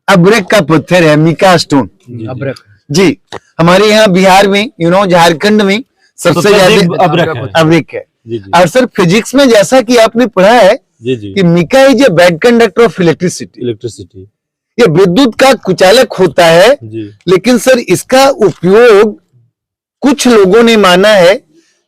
अब्रक का पत्थर है, मिका स्टोन। अब्रक। जी, हमारे यहाँ बिहार में झारखंड में सबसे ज्यादा अब्रक है। जी जी। और सर फिजिक्स में जैसा कि आपने पढ़ा है जी जी। कि mica is a bad conductor of electricity. Electricity. ये विद्युत का कुचालक होता है, जी। लेकिन सर इसका उपयोग कुछ लोगों ने माना है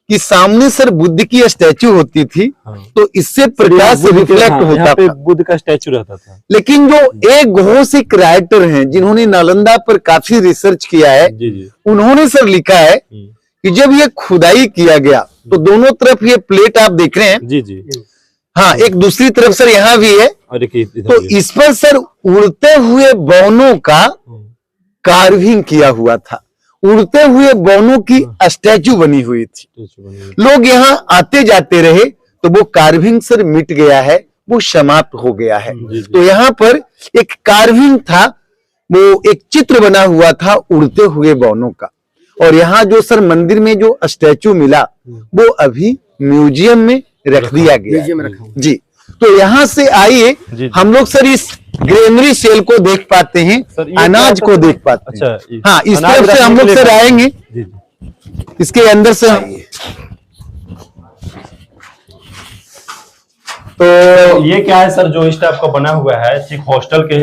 कि सामने सर बुद्ध की स्टैचू होती थी, हाँ। तो इससे प्रकाश रिफ्लेक्ट होता यहाँ पे था। बुद्ध का स्टैचू रहता था। लेकिन जो एक घोषिक राइटर हैं जिन्होंने नालंदा पर काफी रिसर्च किया है, जी जी। उन्होंने सर लिखा है कि जब ये खुदाई किया गया तो दोनों तरफ ये प्लेट आप देख रहे हैं, जी जी। हाँ एक दूसरी तरफ सर यहाँ भी है, और एक इधर तो भी। इस पर सर उड़ते हुए बौनों का कार्विंग किया हुआ था। उड़ते हुए बौनों की स्टैचू बनी हुई थी। लोग यहाँ आते जाते रहे तो वो कार्विंग सर मिट गया है, वो समाप्त हो गया है। तो यहाँ पर एक कार्विंग था, वो एक चित्र बना हुआ था उड़ते हुए बौनों का। और यहाँ जो सर मंदिर में जो स्टैचू मिला वो अभी म्यूजियम में रख दिया गया म्यूजियम में है। रखा हुआ। जी, तो यहाँ से आइए जी। हम लोग सर इस ग्रेनरी सेल को देख पाते हैं, सर, ये अनाज क्या को होता है? देख पाते हैं। अच्छा, हाँ, इस अनाज तरफ से हम रखने लोग के लिए सर आएंगे, जी जी। इसके अंदर से आइए। तो ये क्या है सर जो इस टाइप का बना हुआ है, ठीक हॉस्टल के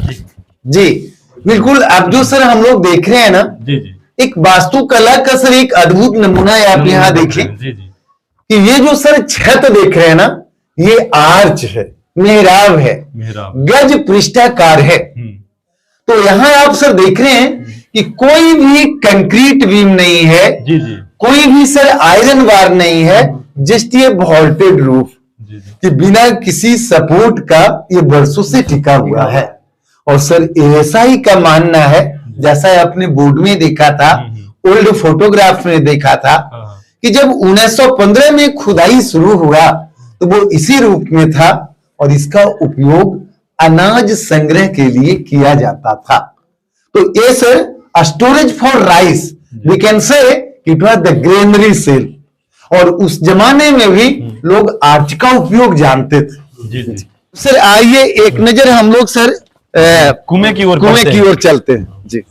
ठीक। जी बिल्कुल, अब जो सर हम लोग देख रहे हैं ना, जी जी। एक वास्तुकला का सर एक अद्भुत नमूना है। आप यहाँ देखिए जी जी। कि ये जो सर छत देख रहे हैं ना, ये आर्च है, मेहराब है, मेहराब। गज पृष्ठाकार है। तो यहाँ आप सर देख रहे हैं कि कोई भी कंक्रीट बीम नहीं है, जी जी। कोई भी सर आयरन बार नहीं है, जस्ट ये वॉल्टेड रूफ जी जी। कि बिना किसी सपोर्ट का ये बरसों से टिका हुआ है। और सर ऐसा ही का मानना है, जैसा आपने बोर्ड में देखा था, ओल्ड फोटोग्राफ में देखा था कि जब 1915 में खुदाई शुरू हुआ तो वो इसी रूप में था और इसका उपयोग अनाज संग्रह के लिए किया जाता था। तो ये sir storage for rice, we can say it was the granary cell. और उस जमाने में भी लोग आर्च का उपयोग जानते थे। जी जी। सर आइए एक नजर हम लोग सर कुएं की ओर कुएं बढ़ते की हैं। ओर चलते हैं। जी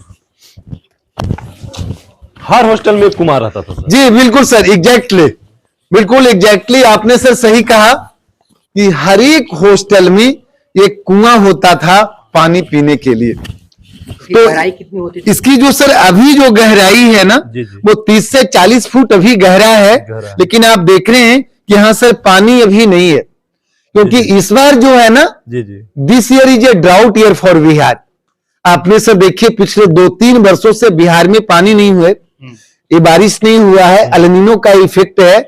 हर हॉस्टल में कुआं रहता था सर। जी बिल्कुल सर, एग्जैक्टली, बिल्कुल एग्जैक्टली आपने सर सही कहा कि हर एक हॉस्टल में एक कुआं होता था पानी पीने के लिए। तो गहराई कितनी होती थी? इसकी जो सर अभी जो गहराई है ना, जी, जी। वो 30 से 40 फुट अभी गहरा है, गहरा है। लेकिन आप देख रहे हैं कि यहाँ सर पानी अभी नहीं है, क्योंकि इस बार जो है ना, जी जी। This year is a drought year for Bihar. आपने सर देखिए पिछले 2-3 वर्षों से बिहार में पानी नहीं हुए, ये बारिश नहीं हुआ है, एल-नीनो का इफेक्ट है।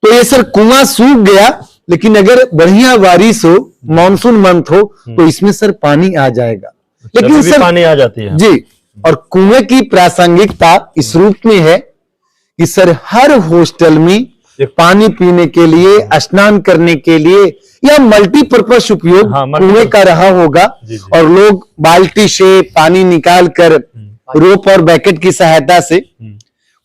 तो ये सर कुआं सूख गया, लेकिन अगर बढ़िया बारिश हो, मानसून मंथ हो, तो इसमें सर पानी आ जाएगा। लेकिन कभी भी सर पानी आ जाती है। जी, और कुएं की प्रासंगिकता इस रूप में है कि सर हर हॉस्टल में पानी पीने के लिए, स्नान करने के लिए या मल्टीपर्पज उपयोग हाँ, कुएं का रहा होगा। जी, जी। और लोग बाल्टी से पानी निकाल कर रोप और बैकेट की सहायता से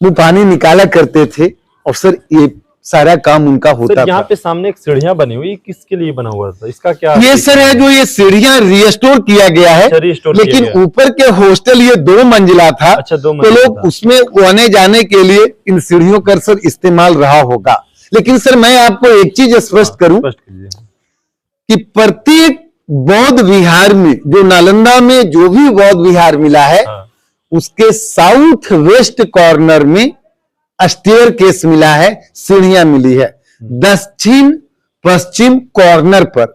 वो पानी निकाला करते थे, और सर ये सारा काम उनका होता सर यहाँ था। पे सामने एक सीढ़ियां बनी हुई, किसके लिए बना हुआ था, इसका क्या? ये सर है जो ये सीढ़ियां रिस्टोर किया गया है, अच्छा, restore किया लेकिन गया। ऊपर के हॉस्टल ये 2 मंजिला था। अच्छा, 2 तो मंजिला लोग था। उसमें आने जाने के लिए इन सीढ़ियों का सर इस्तेमाल रहा होगा। लेकिन सर मैं आपको एक चीज स्पष्ट करूं स्पष्ट कीजिए। कि प्रत्येक बौद्ध विहार में, जो नालंदा में जो भी बौद्ध विहार मिला है, हाँ। उसके साउथ वेस्ट कॉर्नर में स्टेयर केस मिला है, सीढ़ियां मिली है। दक्षिण पश्चिम कॉर्नर पर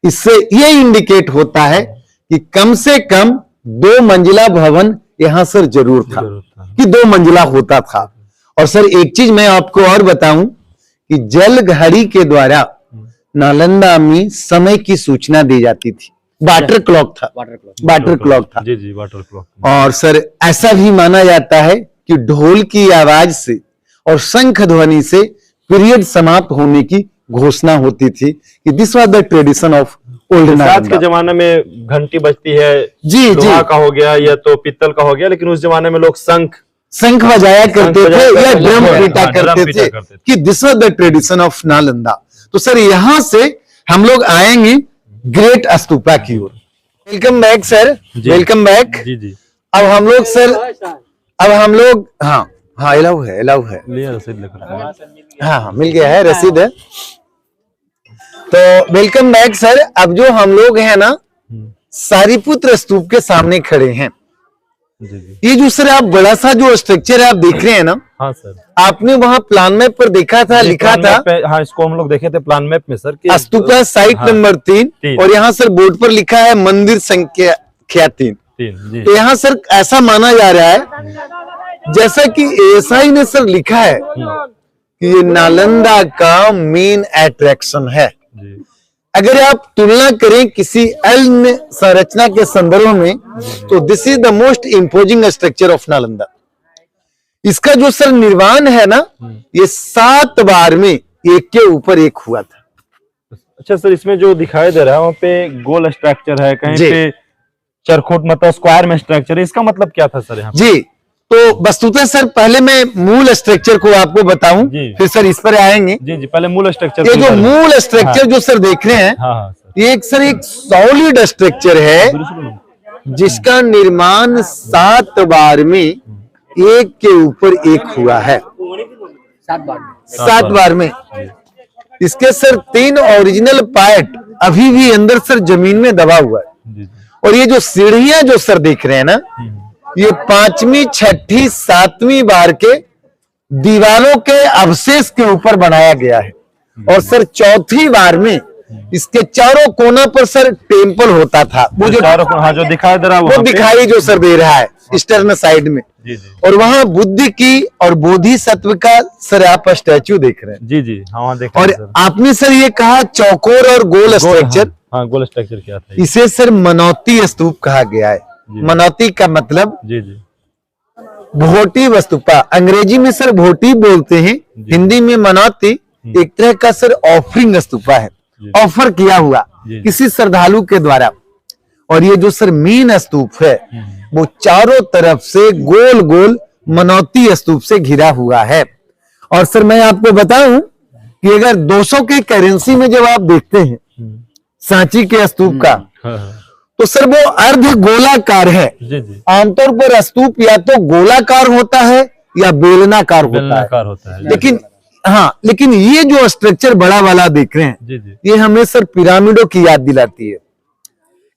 इससे ये इंडिकेट होता है कि कम से कम 2 मंजिला भवन यहां सर जरूर था, कि 2 मंजिला होता था। और सर एक चीज मैं आपको और बताऊं कि जल घड़ी के द्वारा नालंदा में समय की सूचना दी जाती थी। वाटर क्लॉक था, वाटर क्लॉक था। जी जी, वाटर क्लॉक। और सर ऐसा भी माना जाता है कि ढोल की आवाज से और शंख ध्वनि से पीरियड समाप्त होने की घोषणा होती थी कि this was the tradition of old आज के नालंदा। जमाने में घंटी बजती है, जी लोहा जी, का हो गया या तो पीतल का हो गया, लेकिन उस जमाने में लोग शंख बजाया करते थे या ड्रम पीटा करते थे कि this was the tradition of Nalanda. तो सर यहां से हम लोग आएंगे ग्रेट स्तूपा की ओर। Welcome back sir, welcome back. जी जी, अब हम लोग सर, अब हम लोग, हाँ हाँ अलाउ है, अलाउ है। लिया रसीद लेकर। हाँ हाँ मिल गया है, रसीद है। तो वेलकम बैक सर। अब जो हम लोग हैं ना, सारीपुत्र स्तूप के सामने खड़े हैं। जी जी, ये जो सर आप बड़ा सा जो स्ट्रक्चर है आप देख रहे हैं ना, हाँ सर, आपने वहां प्लान मैप पर देखा था, लिखा प्लान था मैप पे, हाँ इसको हम लोग देखे थे प्लान मैप में सर कि स्तूपा साइट हाँ, नंबर 3 और यहाँ सर बोर्ड पर लिखा है मंदिर संख्या 3। 3 जी। तो यहाँ सर ऐसा माना जा रहा है जैसा कि एएसआई ने सर लिखा है कि ये नालंदा का मेन अट्रैक्शन है। जी अगर आप तुलना करें किसी अन्य संरचना के संदर्भ में तो this is the most imposing structure of Nalanda. इसका जो सर निर्माण है ना, ये 7 बार में एक के ऊपर एक हुआ था। अच्छा सर, इसमें जो दिखाई दे रहा है वहाँ पे गोल स्ट्रक्चर है, कहीं जी। पे चरखुट मतलब स्क्वायर में स्ट्रक्चर है, इसका मतलब क्या था सर यहाँ पे? जी, तो वस्तुतः सर पहले मैं मूल स्ट्रक्चर को आपको बताऊं, जी। फिर सर इस पर आएंगे। जी जी, पहले मूल स्ट्रक्चर ये के जो बारे में। मूल स्ट्रक्चर जो सर देख रहे हैं, हाँ हाँ सर, ये एक सर एक सॉलिड स्ट्रक्चर है जिसका निर्माण 7 बार में एक के ऊपर एक हुआ है। 7 बार में। 7 बार में इसके सर 3 ओरिजिनल पार्ट अभी भी अंदर सर जमीन में दबा हुआ है। जी जी, और ये जो सीढ़ियां जो सर देख रहे हैं ना, ये 5वीं 6ठी 7वीं बार के दीवारों के अवशेष के ऊपर बनाया गया है। और सर 4थी बार में इसके चारों कोना पर सर टेम्पल होता था। वो जो चारों को- हाँ जो दिखाई दे रहा है वो वहाँ पे। दिखाई जो सर दे रहा है ईस्टर्न साइड में, जी जी, और वहां बुद्ध की और बोधिसत्व का सर आप स्टैचू देख रहे हैं। जी जी, हाँ वहाँ देखा और सर। आपने सर ये कहा चौकोर और गोल स्ट्रक्चर, हाँ गोल स्ट्रक्चर क्या था ये? इसे सर मनौती स्तूप कहा गया है। जी। मनौती का मतलब जी जी, भोटी वस्तुपा, अंग्रेजी में सर भोटी बोलते हैं, हिंदी में मनौती एक तरह का सर ऑफरिंग स्तूपा है, जी। ऑफर किया हुआ जी। किसी श्रद्धालु के द्वारा। और ये जो सर मेन स्तूप है वो चारों तरफ से गोल गोल मनौती स्तूप से घिरा हुआ है। और सर मैं आपको बताऊं कि अगर 200 के करेंसी में जब आप देखते हैं सांची के स्तूप का, हाँ हाँ, तो सर वो अर्ध गोलाकार है। जी जी, आमतौर पर स्तूप या तो गोलाकार होता है या बेलनाकार होता है, बेलनाकार होता है। लेकिन हाँ, लेकिन ये जो स्ट्रक्चर बड़ा वाला देख रहे हैं, जी जी, ये हमें सर पिरामिडों की याद दिलाती है।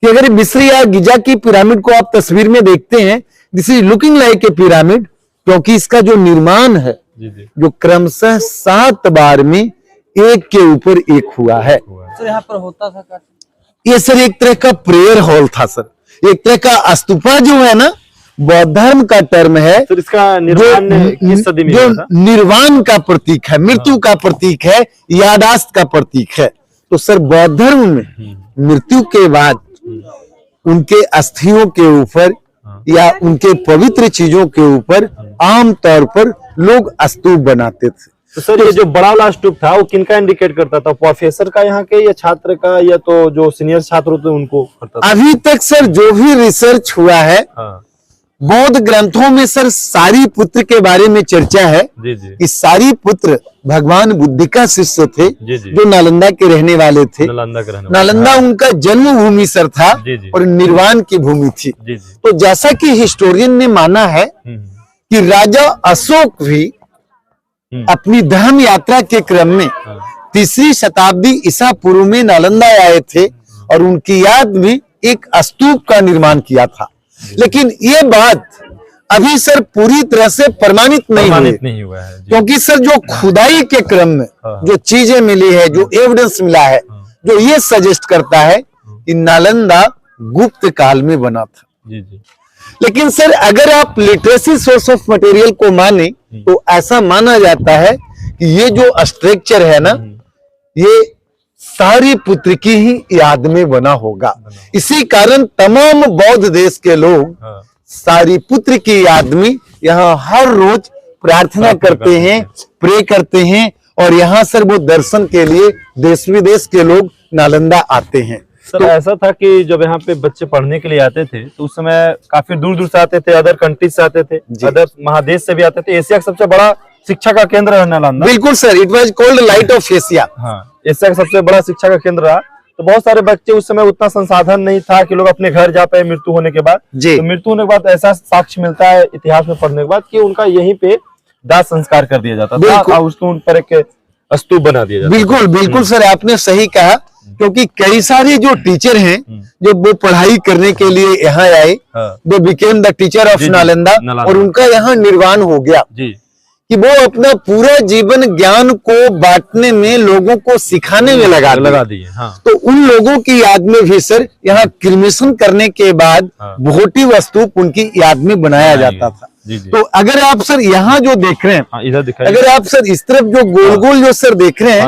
कि अगर मिस्र या गिजा की पिरामिड को आप तस्वीर में देखते हैं, this is looking like a pyramid, क्योंकि इसका जो निर्माण है जी जी, जो क्रमशः 7 बार में एक के ऊपर एक हुआ है। सर यहाँ पर होता था क्या? ये सर एक तरह का प्रेयर हॉल था सर, एक तरह का स्तूपा जो है ना, बौद्ध धर्म का टर्म है, सर इसका निर्माण किस सदी में जो हुआ था? निर्वाण का प्रतीक है, मृत्यु का प्रतीक है, यादाश्त का प्रतीक है। तो सर बौद्ध धर्म में मृत्यु के बाद उनके अस्थियों के ऊपर या उनके पवित्र चीजों के ऊपर आमतौर पर लोग स्तूप बनाते थे। तो सर ये जो बड़ा वाला स्तूप था वो किनका इंडिकेट करता था? प्रोफेसर का यहाँ के या छात्र का, या तो जो सीनियर छात्र होते उनको करता था? अभी तक सर जो भी रिसर्च हुआ है, हाँ, बौद्ध ग्रंथों में सर सारी पुत्र के बारे में चर्चा है जी जी, कि सारी पुत्र भगवान बुद्ध का शिष्य थे, जी जी, जो नालंदा के रहने वाले थे। नालंदा के रहने वाले। नालंदा उनका जन्मभूमि सर था जी जी, और निर्वाण की भूमि थी। जी जी, तो जैसा कि हिस्टोरियन ने माना है कि राजा अशोक भी अपनी धर्म यात्रा के क्रम में 3री शताब्दी ईसा पूर्व में नालंदा आए थे और उनकी याद में एक स्तूप का निर्माण किया था। लेकिन ये बात अभी सर पूरी तरह से प्रमाणित नहीं हुई, नहीं हुआ है जी। क्योंकि सर जो खुदाई के क्रम में हाँ। जो चीजें मिली है, जो एविडेंस मिला है, जो ये सजेस्ट करता है कि नालंदा गुप्त काल में बना था। जी जी। लेकिन सर अगर आप लिटरेसी सोर्स ऑफ मटेरियल को माने तो ऐसा माना जाता है कि ये जो स्ट्रक्चर है ना, ये सारी पुत्र की ही याद में बना होगा। इसी कारण तमाम बौद्ध देश के लोग सारी पुत्र की याद में यहाँ हर रोज प्रार्थना करते हैं, प्रे करते हैं, और यहाँ सर वो दर्शन के लिए देश विदेश के लोग नालंदा आते हैं। सर ऐसा था कि जब यहाँ पे बच्चे पढ़ने के लिए आते थे तो उस समय काफी दूर दूर से आते थे, अदर कंट्रीज से आते थे, अदर महादेश से भी आते थे। एशिया का सबसे बड़ा शिक्षा का केंद्र है नालंदा। बिल्कुल sir, it was called light of Asia. हाँ, एशिया का सबसे बड़ा शिक्षा का केंद्र रहा। तो बहुत सारे बच्चे, उस समय उतना संसाधन नहीं था कि लोग अपने घर जा पाए मृत्यु होने के बाद। तो मृत्यु होने के बाद ऐसा साक्ष्य मिलता है इतिहास में पढ़ने के बाद कि उनका यहीं पे दाह संस्कार कर दिया जाता था, उसको उन पर एक स्तूप बना दिया जाता। बिल्कुल बिल्कुल सर, आपने सही कहा, क्योंकि कई सारे जो टीचर हैं जो वो पढ़ाई करने के लिए यहाँ आए, वो became the teacher of Nalanda, और उनका यहाँ निर्वाण हो गया कि वो अपना पूरा जीवन ज्ञान को बांटने में, लोगों को सिखाने में लगा दिए। तो उन लोगों की याद में भी सर यहाँ क्रिमेशन करने के बाद भोटिव स्तूप उनकी याद में बनाया जाता था। तो अगर आप सर यहाँ जो देख रहे हैं, इधर अगर आप सर इस तरफ जो गोल गोल जो सर देख रहे हैं,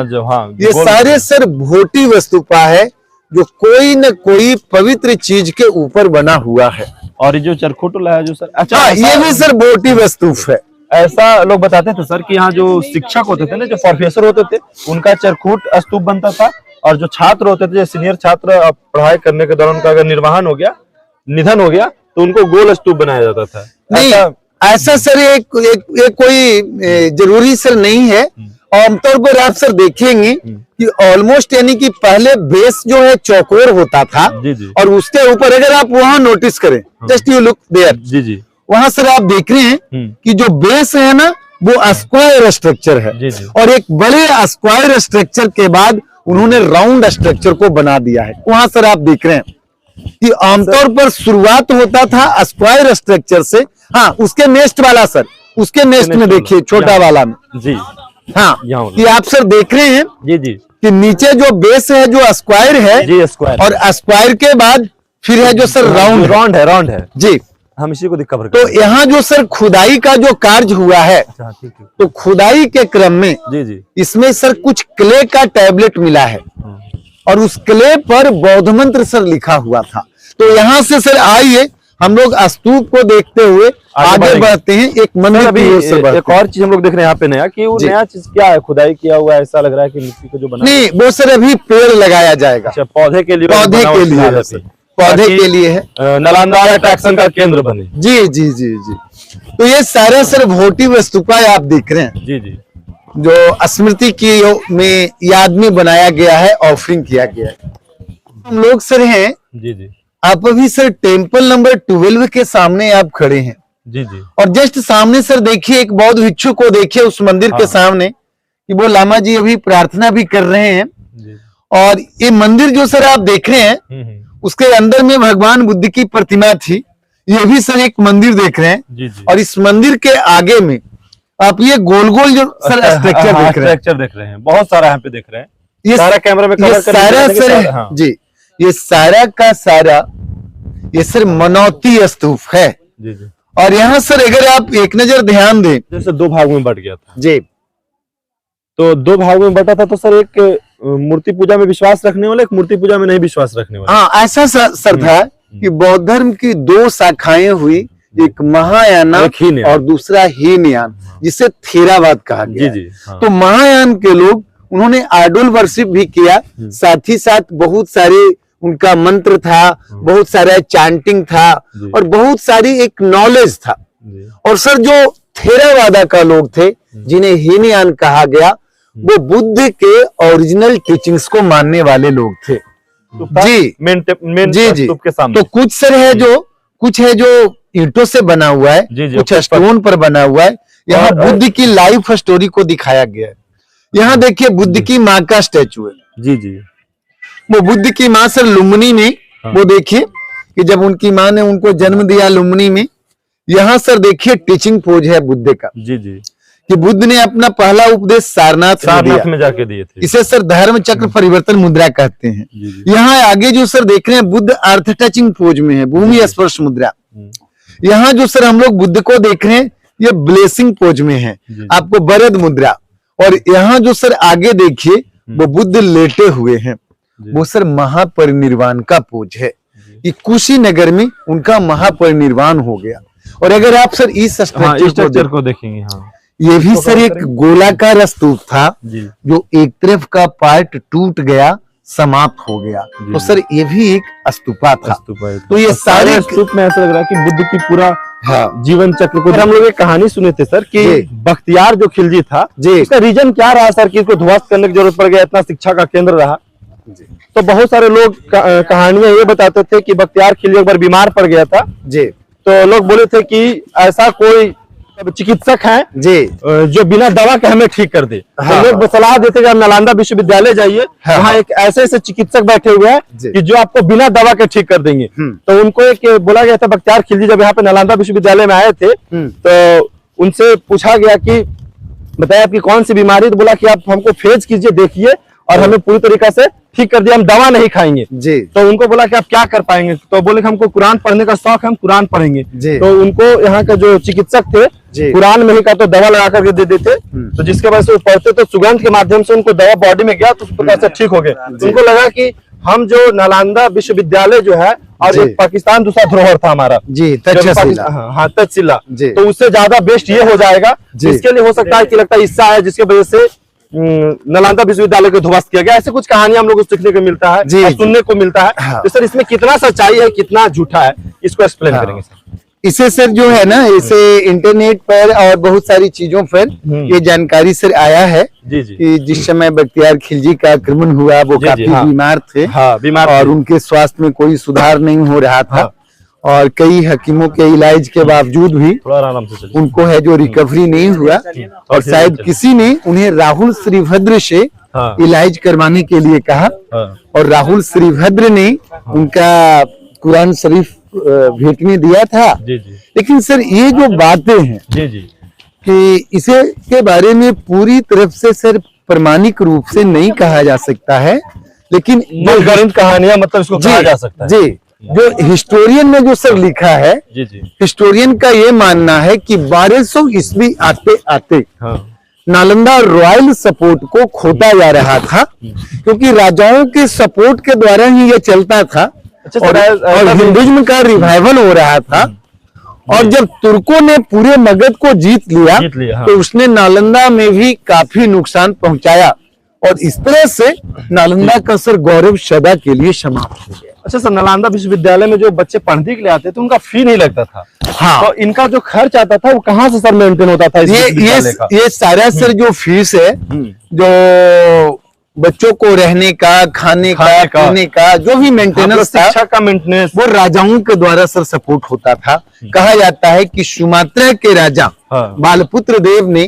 ये सारे सर भोटिव स्तूपा है जो कोई न कोई पवित्र चीज के ऊपर बना हुआ है। और ये जो चरखुट है जो सर, अच्छा ये भी सर भोटिव स्तूप है। ऐसा लोग बताते थे सर कि यहाँ जो शिक्षक होते थे ना, जो प्रोफेसर होते थे, उनका चरखुट स्तूप बनता था, और जो छात्र होते थे, सीनियर छात्र पढ़ाई करने के दौरान उनका अगर निर्वाहन हो गया, निधन हो गया, तो उनको गोल स्तूप बनाया जाता था। नहीं ऐसा सर एक कोई जरूरी सर नहीं है। आमतौर पर आप सर देखेंगे कि ऑलमोस्ट यानी कि पहले बेस जो है चौकोर होता था, और उसके ऊपर अगर आप वहां नोटिस करें, जस्ट यू लुक देयर, वहां सर आप देख रहे हैं कि जो बेस है ना वो स्क्वायर स्ट्रक्चर है, और एक बड़े स्क्वायर स्ट्रक्चर के बाद उन्होंने राउंड स्ट्रक्चर को बना दिया है। वहां सर आप देख रहे हैं कि आमतौर पर शुरुआत होता था स्क्वायर स्ट्रक्चर से। हाँ, उसके नेक्स्ट वाला सर, उसके नेक्स्ट में देखिए छोटा वाला में जी, हाँ कि आप सर देख रहे हैं जी कि नीचे जो बेस है जो स्क्वायर है जी, स्क्वायर, और स्क्वायर के बाद फिर है जो सर राउंड है जी। हम इसी को कवर तो यहाँ जो सर खुदाई का जो कार्य हुआ है, तो खुदाई के क्रम में जी इसमें सर कुछ क्ले का टैबलेट मिला है, और उस क्ले पर बौद्ध मंत्र सर लिखा हुआ था। तो यहाँ से सर आइए हम लोग स्तूप को देखते हुए आगे बढ़ते हैं। एक मंदिर की ओर से एक और चीज हम लोग देख रहे हैं यहाँ पे नया, कि वो नया चीज क्या है, खुदाई किया हुआ है, ऐसा लग रहा है कि मिट्टी को जो बना, नहीं वो सर अभी पेड़ लगाया जाएगा। अच्छा, पौधे के लिए है, नालंदा अट्रैक्शन का केंद्र बने। जी जी जी जी। तो ये सारे सर भोटिव स्तूपा आप देख रहे हैं जी, जो स्मृति की में याद में बनाया गया है, ऑफरिंग किया गया है। हम लोग सर हैं जी, आप अभी सर टेम्पल नंबर 12 के सामने आप खड़े हैं जी, और जस्ट सामने सर देखिए एक बौद्ध भिक्षु को देखिए उस मंदिर के सामने, कि वो लामा जी अभी प्रार्थना भी कर रहे हैं। और ये मंदिर जो सर आप देख रहे हैं उसके अंदर में भगवान बुद्ध की प्रतिमा थी। ये भी सर एक मंदिर देख रहे हैं और इस मंदिर के आगे में आप ये गोल गोल जो सर स्ट्रक्चर देख रहे हैं, बहुत सारा यहाँ पे देख रहे हैं। ये सारा कैमरा में कवर सारा सर जी, ये सारा का सारा ये सर मनौती स्तूप है जी। और यहाँ सर अगर आप एक नजर ध्यान दें, जैसे दो भागों में बट गया था जी, तो दो भागों में बटा था, तो सर एक मूर्ति पूजा में विश्वास रखने वाला, एक मूर्ति पूजा में नहीं विश्वास रखने वाला। हाँ, ऐसा सर था कि बौद्ध धर्म की दो शाखाएं हुई, एक महायान और दूसरा हीनयान, जिसे थेरावाद कहा गया। जी, हाँ। तो महायान के लोग उन्होंने आइडल वर्शिप भी किया, साथ ही साथ बहुत सारे उनका मंत्र था, बहुत सारा चैंटिंग था और बहुत सारी एक नॉलेज था। और सर जो थेरावादा का लोग थे जिन्हें हीनयान कहा गया, वो बुद्ध के ओरिजिनल टीचिंग्स को मानने वाले लोग थे जी। जी तो कुछ सर है जो कुछ है जो ईंटों से बना हुआ है, कुछ स्टोन पर बना हुआ है। यहाँ बुद्ध की लाइफ स्टोरी को दिखाया गया है। यहाँ देखिए बुद्ध की माँ का स्टैचू है जी जी। वो बुद्ध की माँ सर लुम्बिनी में, वो देखिए कि जब उनकी माँ ने उनको जन्म दिया लुम्बिनी में। यहाँ सर देखिए टीचिंग पोज है बुद्ध का जी जी, कि बुद्ध ने अपना पहला उपदेश सारनाथ में दिया। में जाके दिए थे। इसे सर धर्म चक्र परिवर्तन मुद्रा कहते हैं। यहाँ आगे जो सर देख रहे हैं बुद्ध अर्थ टचिंग पोज में है, भूमि स्पर्श मुद्रा। यहाँ जो सर हम लोग बुद्ध को देख रहे हैं ये ब्लेसिंग पोज में है, आपको बरद मुद्रा। और यहाँ जो सर आगे देखिए वो बुद्ध लेटे हुए हैं, वो सर महापरिनिर्वाण का पोज है। कि कुशीनगर में उनका महापरिनिर्वाण हो गया। और अगर आप सर इस स्ट्रक्चर को देखेंगे, हाँ, ये भी सर एक गोलाकार स्तूप था जो एक तरफ का पार्ट टूट गया, समाप्त हो गया। तो सर ये भी एक स्तूपा था। तो ये सारे स्तूप में ऐसा लग रहा है कि बुद्ध की पूरा जीवन चक्र को हम लोग एक कहानी सुने थे सर कि बख्तियार जो खिलजी था उसका रीजन क्या रहा सर कि इसको ध्वस्त करने की जरूरत पड़ गया, इतना शिक्षा का केंद्र रहा। तो बहुत सारे लोग कहानियां ये बताते थे कि बख्तियार खिलजी एक बार बीमार पड़ गया था जी। तो लोग बोले थे कि ऐसा कोई चिकित्सक है जी जो बिना दवा के हमें ठीक कर दे। तो लोग सलाह देते कि आप नालंदा विश्वविद्यालय जाइए, वहाँ एक ऐसे चिकित्सक बैठे हुए हैं कि जो आपको बिना दवा के ठीक कर देंगे। तो उनको एक बोला गया था, बख्तियार खिलजी जब यहाँ पे नालंदा विश्वविद्यालय में आए थे तो उनसे पूछा गया कि बताया आपकी कौन सी बीमारी, तो बोला कि आप हमको फेज कीजिए, देखिए और हमें पूरी तरीके से ठीक कर दिया, हम दवा नहीं खाएंगे जी। तो उनको बोला कि आप क्या कर पाएंगे, तो बोले कि हमको कुरान पढ़ने का शौक है, हम कुरान पढ़ेंगे। तो उनको यहाँ का जो चिकित्सक थे कुरान में ही का तो दवा लगा करके दे देते, तो जिसके वजह से वो पढ़ते तो सुगंध के माध्यम से उनको दवा बॉडी में गया तो उस प्रकार से ठीक हो गए। उनको लगा कि हम जो नालंदा विश्वविद्यालय जो है और एक पाकिस्तान दूसरा धरोहर था हमारा जी, तक्षशिला, हाँ तक्षशिला, तो उससे ज्यादा बेस्ट ये हो जाएगा। इसके लिए हो सकता है कि लगता है हिस्सा है जिसके वजह से नालंदा विश्वविद्यालय को ध्वस्त किया गया। ऐसे कुछ कहानियां हम लोग को सीखने को मिलता है, सुनने को मिलता है। हाँ। तो सर इसमें कितना सच्चाई है कितना झूठा है इसको एक्सप्लेन करेंगे सर। इसे सर जो है ना, इसे इंटरनेट पर और बहुत सारी चीजों पर ये जानकारी सर आया है कि जिस समय बख्तियार खिलजी का आक्रमण हुआ वो काफी बीमार थे और उनके स्वास्थ्य में कोई सुधार नहीं हो रहा था और कई हकीमों के इलाज के बावजूद भी उनको है जो रिकवरी नहीं हुआ और शायद किसी ने उन्हें राहुल श्रीभद्र से इलाज करवाने के लिए कहा और राहुल श्रीभद्र ने उनका कुरान शरीफ भेंटने दिया था। लेकिन सर ये जो बातें हैं कि इसे के बारे में पूरी तरफ से सर प्रमाणिक रूप से नहीं कहा जा सकता है, लेकिन गणित कहानियां मतलब इसको कहा जा सकता है जी। जो हिस्टोरियन ने जो सर लिखा है हिस्टोरियन का ये मानना है कि 1200 ईस्वी आते आते नालंदा रॉयल सपोर्ट को खोता जा रहा था क्योंकि राजाओं के सपोर्ट के द्वारा ही ये चलता था और हिंदुइज्म का रिवाइवल हो रहा था। और जब तुर्कों ने पूरे मगध को जीत लिया तो उसने नालंदा में भी काफी नुकसान पहुंचाया और इस तरह से नालंदा का सर गौरव सदा के लिए समाप्त हो गया। अच्छा सर, नालंदा विश्वविद्यालय में जो बच्चे पढ़ने के लिए आते थे उनका फी नहीं लगता था। हाँ। तो इनका जो खर्च आता था वो कहाँ से सर मेंटेन होता था? ये सारा सर जो फीस है जो बच्चों को रहने का, खाने का, पीने का जो भी मेंटेनेंस था, शिक्षा का मेंटेनेंस वो राजाओं के द्वारा सर सपोर्ट होता था। कहा जाता है कि सुमात्रा के राजा बालपुत्र देव ने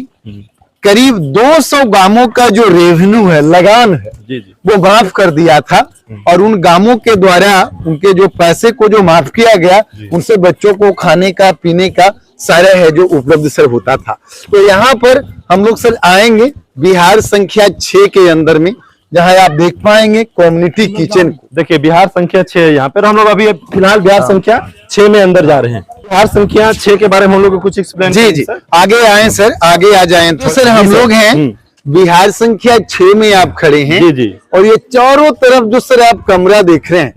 करीब 200 गांवों का जो रेवेन्यू है, लगान है, वो माफ कर दिया था और उन गांवों के द्वारा उनके जो पैसे को जो माफ किया गया उनसे बच्चों को खाने का, पीने का सारा है जो उपलब्ध सर होता था। तो यहाँ पर हम लोग सर आएंगे बिहार संख्या 6 के अंदर में, जहाँ आप देख पाएंगे कम्युनिटी किचन को। देखिए बिहार संख्या 6 है यहाँ पर, हम लोग अभी फिलहाल बिहार संख्या 6 में अंदर जा रहे हैं। बिहार संख्या 6 के बारे में हम लोग को कुछ एक्सप्लेन जी आगे आए सर, आगे आ जाए। तो सर हम लोग हैं बिहार संख्या 6 में आप खड़े हैं और ये चारों तरफ जो सर आप कमरा देख रहे हैं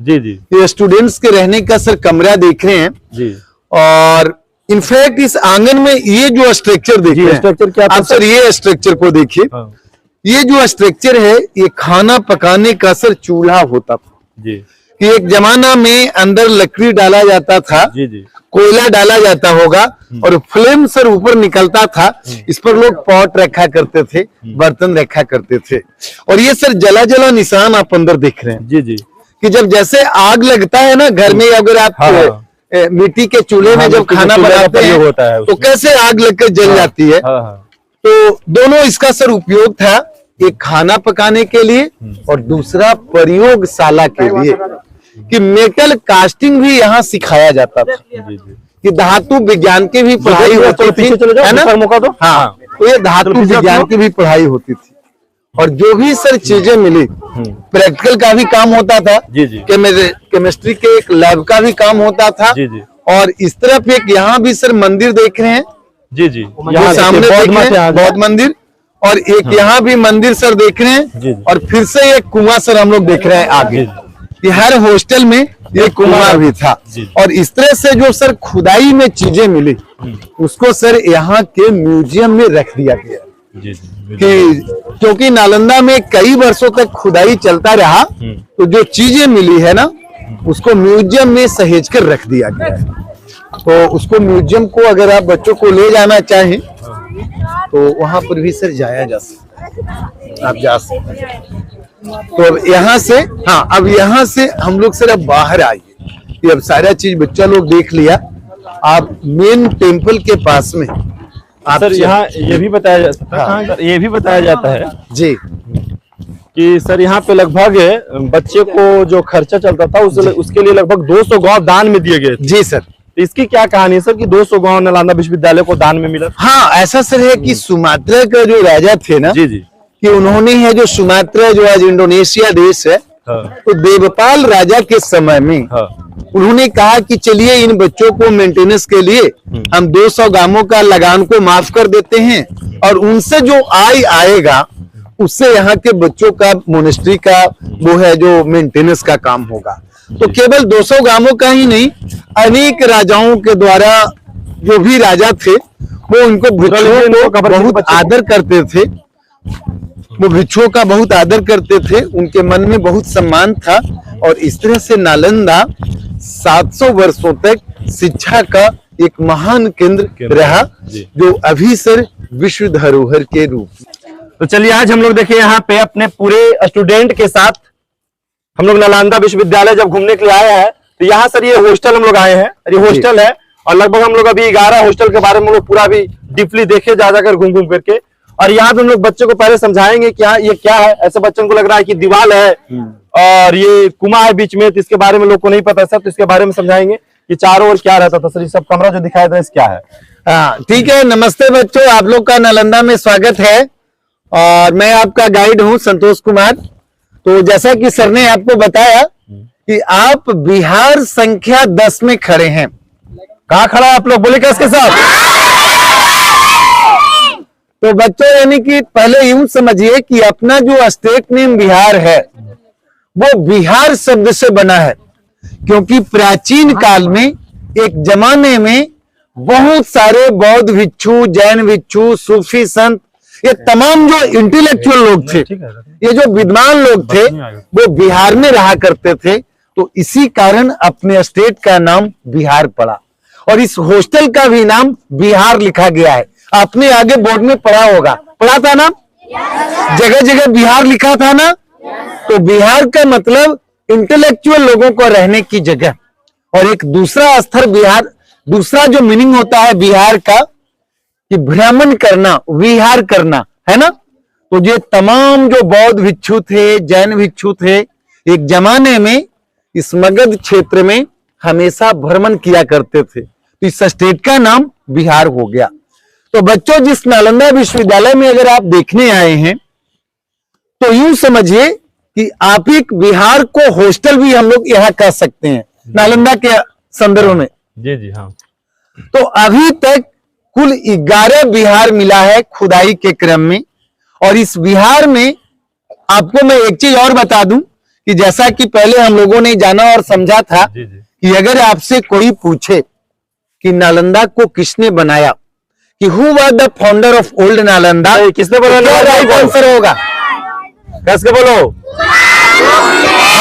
ये स्टूडेंट्स के रहने का सर कमरा देख रहे हैं। और इनफैक्ट इस आंगन में ये जो स्ट्रक्चर देख रहे हैं, स्ट्रक्चर क्या आप सर ये स्ट्रक्चर को देखिए। ये जो स्ट्रक्चर है ये खाना पकाने का सर चूल्हा होता था कि एक जमाना में अंदर लकड़ी डाला जाता था, कोयला डाला जाता होगा और फ्लेम सर ऊपर निकलता था, इस पर लोग पॉट रखा करते थे, बर्तन रखा करते थे। और ये सर जला जला निशान आप अंदर देख रहे हैं कि जब जैसे आग लगता है ना घर में, अगर आप मिट्टी के चूल्हे में जब खाना बनाते हैं तो कैसे आग लगकर जल जाती है। तो दोनों इसका सर उपयोग था, एक खाना पकाने के लिए और दूसरा प्रयोगशाला के लिए कि मेटल कास्टिंग भी यहाँ सिखाया जाता था कि धातु विज्ञान की भी पढ़ाई होती थी, है ना। हाँ, तो ये धातु विज्ञान की भी पढ़ाई होती थी। और जो भी सर चीजें मिली, प्रैक्टिकल का भी काम होता था, जी जी केमिस्ट्री के एक लैब का भी काम होता था। जी जी और इस तरफ एक यहाँ भी सर मंदिर देख रहे हैं, जी जी यहाँ सामने देख रहे हैं बौद्ध मंदिर, और एक यहाँ भी मंदिर सर देख रहे जी, हैं, जी। और फिर से एक कुआं सर हम लोग देख रहे हैं आगे। जी, कि हर हॉस्टल में ये कुआं भी था। जी। और इस तरह से जो सर खुदाई में चीजें मिली, उसको सर यहाँ के म्यूजियम में रख दिया गया। जी जी कि क्योंकि नालंदा में कई वर्षों तक खुदाई चलता रहा, तो जो चीजें मिली है ना, उसको म्यूजियम में सहेज कर रख दिया गया है। तो उसको म्यूजियम को अगर आप बच्चों को ले जाना चाहें तो वहां पर भी सर जाया जा सकता, आप जा सकते हैं। तो अब यहाँ से, हाँ, अब यहाँ से हम लोग सर अब बाहर आइए, कि अब सारा चीज बच्चा लोग देख लिया। आप मेन टेम्पल के पास में आप सर यहाँ ये भी बताया जाता है, ये भी बताया जाता है जी कि सर यहाँ पे लगभग बच्चे को जो खर्चा चलता था उसके लिए लगभग 200 गांव दान में दिए गए थे। जी सर। तो इसकी क्या कहानी है सर कि 200 गांव नालंदा विश्वविद्यालय को दान में मिला? हाँ, ऐसा सर है कि सुमात्रा का जो राजा थे ना, जी जी कि उन्होंने है जो सुमात्रा जो आज इंडोनेशिया देश है, हाँ तो देवपाल राजा के समय में हाँ उन्होंने कहा कि चलिए इन बच्चों को मेंटेनेंस के लिए हम 200 गांवों का लगान को माफ कर देते हैं, और उनसे जो आय आएगा उससे यहाँ के बच्चों का मोनेस्ट्री का वो है जो मेंटेनेंस का काम होगा। तो केवल 200 गांवों का ही नहीं, अनेक राजाओं के द्वारा जो भी राजा थे वो उनको भिक्षुओं का बहुत आदर करते थे, वो भिक्षुओं का बहुत आदर करते थे, उनके मन में बहुत सम्मान था। और इस तरह से नालंदा 700 वर्षों तक शिक्षा का एक महान केंद्र रहा, जो अभी सर विश्व धरोहर के रूप में। तो चलिए आज हम लोग देखिए यहाँ पे अपने पूरे स्टूडेंट के साथ हम लोग नालंदा विश्वविद्यालय जब घूमने के लिए आए हैं, तो यहाँ सर ये हॉस्टल हम लोग आए हैं, ये हॉस्टल है। और लगभग हम लोग अभी 11 हॉस्टल के बारे में हम लोग पूरा भी डीपली देखे जा जाकर घूम घूम करके। और यहाँ पे हम लोग बच्चों को पहले समझाएंगे कि हाँ ये क्या है। ऐसे बच्चों को लग रहा है कि दीवार है और ये कुआं है बीच में, तो इसके बारे में लोग को नहीं पता सर, तो इसके बारे में समझाएंगे कि चारों ओर क्या रहता था सर। ये सब कमरा जो दिखाया था इस क्या है? हाँ ठीक है, नमस्ते बच्चों, आप लोग का नालंदा में स्वागत है और मैं आपका गाइड हूँ संतोष कुमार। तो जैसा कि सर ने आपको बताया कि आप बिहार संख्या 10 में खड़े हैं। कहाँ खड़ा है आप लोग, बोले किसके साथ? तो बच्चों यानी कि पहले यूं समझिए कि अपना जो स्टेट नेम बिहार है वो बिहार शब्द से बना है, क्योंकि प्राचीन काल में एक जमाने में बहुत सारे बौद्ध भिक्षु, जैन भिक्षु, सूफी संत, ये तमाम जो इंटेलेक्चुअल लोग थे, ये जो विद्वान लोग थे, वो बिहार में रहा करते थे। तो इसी कारण अपने स्टेट का नाम बिहार पड़ा और इस हॉस्टल का भी नाम बिहार लिखा गया है। आपने आगे बोर्ड में पढ़ा होगा, पढ़ा था ना, जगह जगह बिहार लिखा था ना। तो बिहार का मतलब इंटेलेक्चुअल लोगों को रहने की जगह। और एक दूसरा स्तर बिहार, दूसरा जो मीनिंग होता है बिहार का कि भ्रमण करना, विहार करना, है ना। तो ये तमाम जो बौद्ध भिक्षु थे, जैन भिक्षु थे, एक जमाने में इस मगध क्षेत्र में हमेशा भ्रमण किया करते थे। तो इस स्टेट का नाम बिहार हो गया। तो बच्चों, जिस नालंदा विश्वविद्यालय में अगर आप देखने आए हैं तो यूं समझिए कि आप एक बिहार को हॉस्टल भी हम लोग यहाँ कह सकते हैं नालंदा के संदर्भ में। जी जी हाँ। तो अभी तक कुल 11 बिहार मिला है खुदाई के क्रम में। और इस बिहार में आपको मैं एक चीज और बता दूं कि जैसा कि पहले हम लोगों ने जाना और समझा था कि अगर आपसे कोई पूछे कि नालंदा को किसने बनाया, कि who was the founder of old Nalanda, किसने बनाया, राइट आंसर होगा? कैसे बोलो?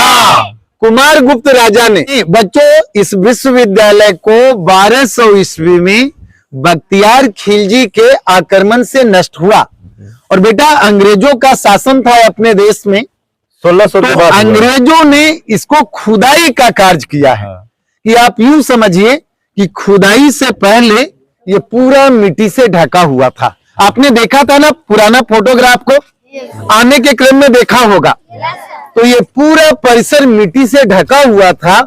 हाँ, कुमार गुप्त राजा ने। बच्चों, इस विश्वविद्यालय को 1200 ईस्वी में बख्तियार खिलजी के आक्रमण से नष्ट हुआ। और बेटा, अंग्रेजों का शासन था अपने देश में 1600 के बाद। अंग्रेजों ने इसको खुदाई का कार्य किया है। कि आप यूं समझिए कि खुदाई से पहले ये पूरा मिट्टी से ढका हुआ था। आपने देखा था ना पुराना फोटोग्राफ को, आने के क्रम में देखा होगा। तो ये पूरा परिसर मिट्टी से ढका हुआ था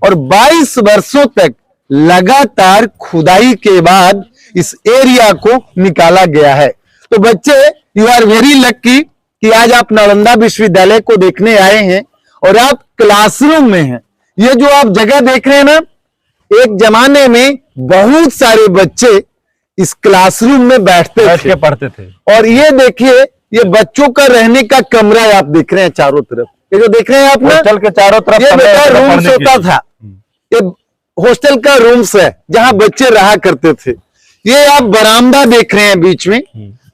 और 22 वर्षों तक लगातार खुदाई के बाद इस एरिया को निकाला गया है। तो बच्चे, यू आर वेरी लक्की कि आज आप नालंदा विश्वविद्यालय को देखने आए हैं और आप क्लासरूम में हैं। ये जो आप जगह देख रहे हैं ना, एक जमाने में बहुत सारे बच्चे इस क्लासरूम में बैठ बैठते के थे। पढ़ते थे। और ये देखिए, ये बच्चों का रहने का कमरा है, आप देख रहे हैं चारों तरफ। ये जो देख रहे हैं आप ना, हॉस्टल के चारों तरफ ये कमरे बेटा हैं रूम्स पढ़ने के होता लिए। था। ये हॉस्टल का रूम्स है जहां बच्चे रहा करते थे। ये आप बरामदा देख रहे हैं बीच में,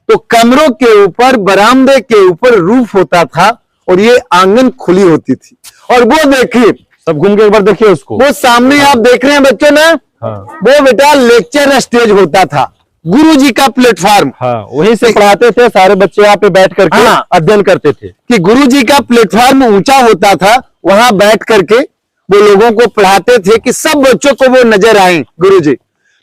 तो कमरों के ऊपर, बरामदे के ऊपर रूफ होता था और ये आंगन खुली होती थी। और वो देखिए, सब घूम के एक बार देखिए उसको। वो सामने आप देख रहे हैं बच्चों ना, हाँ वो बेटा लेक्चर स्टेज होता था, गुरु जी का प्लेटफॉर्म। हाँ, वहीं से पढ़ाते थे, सारे बच्चे यहाँ पे बैठ करके हाँ। अध्ययन करते थे। कि गुरु जी का प्लेटफॉर्म ऊंचा होता था, वहां बैठ करके वो लोगों को पढ़ाते थे कि सब बच्चों को वो नजर आए गुरु जी।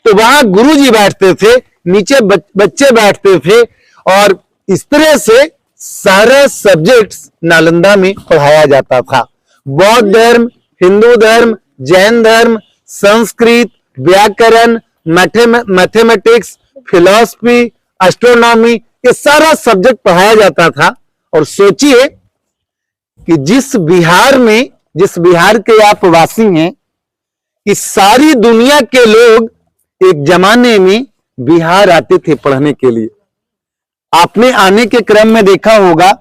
तो वहां गुरु जी बैठते थे, नीचे बच्चे बैठते थे, और इस तरह से सारा सब्जेक्ट्स नालंदा में पढ़ाया जाता था। बौद्ध धर्म, हिंदू धर्म, जैन धर्म, संस्कृत, व्याकरण, मैथमेटिक्स, फिलॉसफी, एस्ट्रोनॉमी, ये सारा सब्जेक्ट पढ़ाया जाता था। और सोचिए कि जिस बिहार के आप वासी हैं, कि सारी दुनिया के लोग एक जमाने में बिहार आते थे पढ़ने के लिए। आपने आने के क्रम में देखा होगा,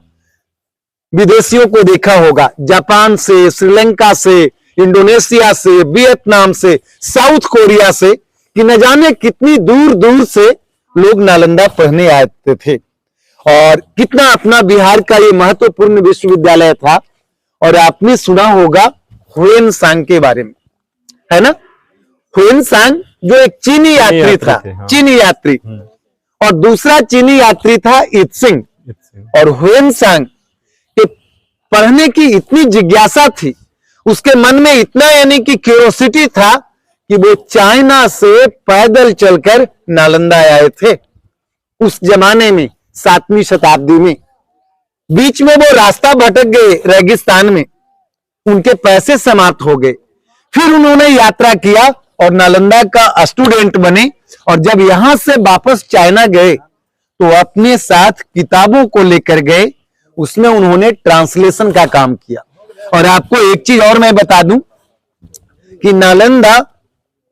विदेशियों को देखा होगा, जापान से, श्रीलंका से, इंडोनेशिया से, वियतनाम से, साउथ कोरिया से, कि न जाने कितनी दूर दूर से लोग नालंदा पढ़ने आते थे। और कितना अपना बिहार का ये महत्वपूर्ण विश्वविद्यालय था। और आपने सुना होगा हुएनसांग के बारे में, है ना? हुएनसांग जो एक चीनी यात्री था, हाँ। चीनी यात्री, और दूसरा चीनी यात्री था इत्सिंग। और हुएनसांग के पढ़ने की इतनी जिज्ञासा थी, उसके मन में इतना यानी कि क्यूरियोसिटी था, कि वो चाइना से पैदल चलकर नालंदा आए थे उस जमाने में, 7वीं शताब्दी में। बीच में वो रास्ता भटक गए रेगिस्तान में, उनके पैसे समाप्त हो गए। फिर उन्होंने यात्रा किया और नालंदा का स्टूडेंट बने। और जब यहां से वापस चाइना गए तो अपने साथ किताबों को लेकर गए, उसमें उन्होंने ट्रांसलेशन का काम किया। और आपको एक चीज और मैं बता दूं कि नालंदा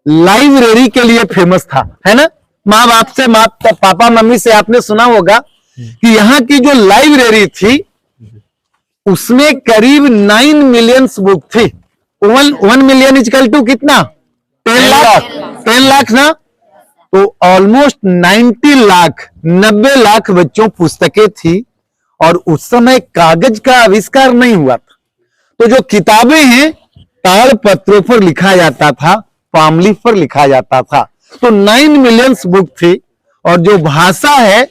लाइब्रेरी के लिए फेमस था, है ना? माँ बाप से, पापा मम्मी से आपने सुना होगा कि यहाँ की जो लाइब्रेरी थी उसमें करीब 9 मिलियन बुक थी। 1 मिलियन इक्वल टू कितना? 10 लाख। 10 लाख ना, तो ऑलमोस्ट 90 लाख बच्चों पुस्तकें थी। और उस समय कागज का आविष्कार नहीं हुआ था, तो जो किताबें हैं ताड़ पत्रों पर लिखा जाता था, पाम लीफ पर लिखा जाता था। तो 9 मिलियन बुक थी। और जो भाषा है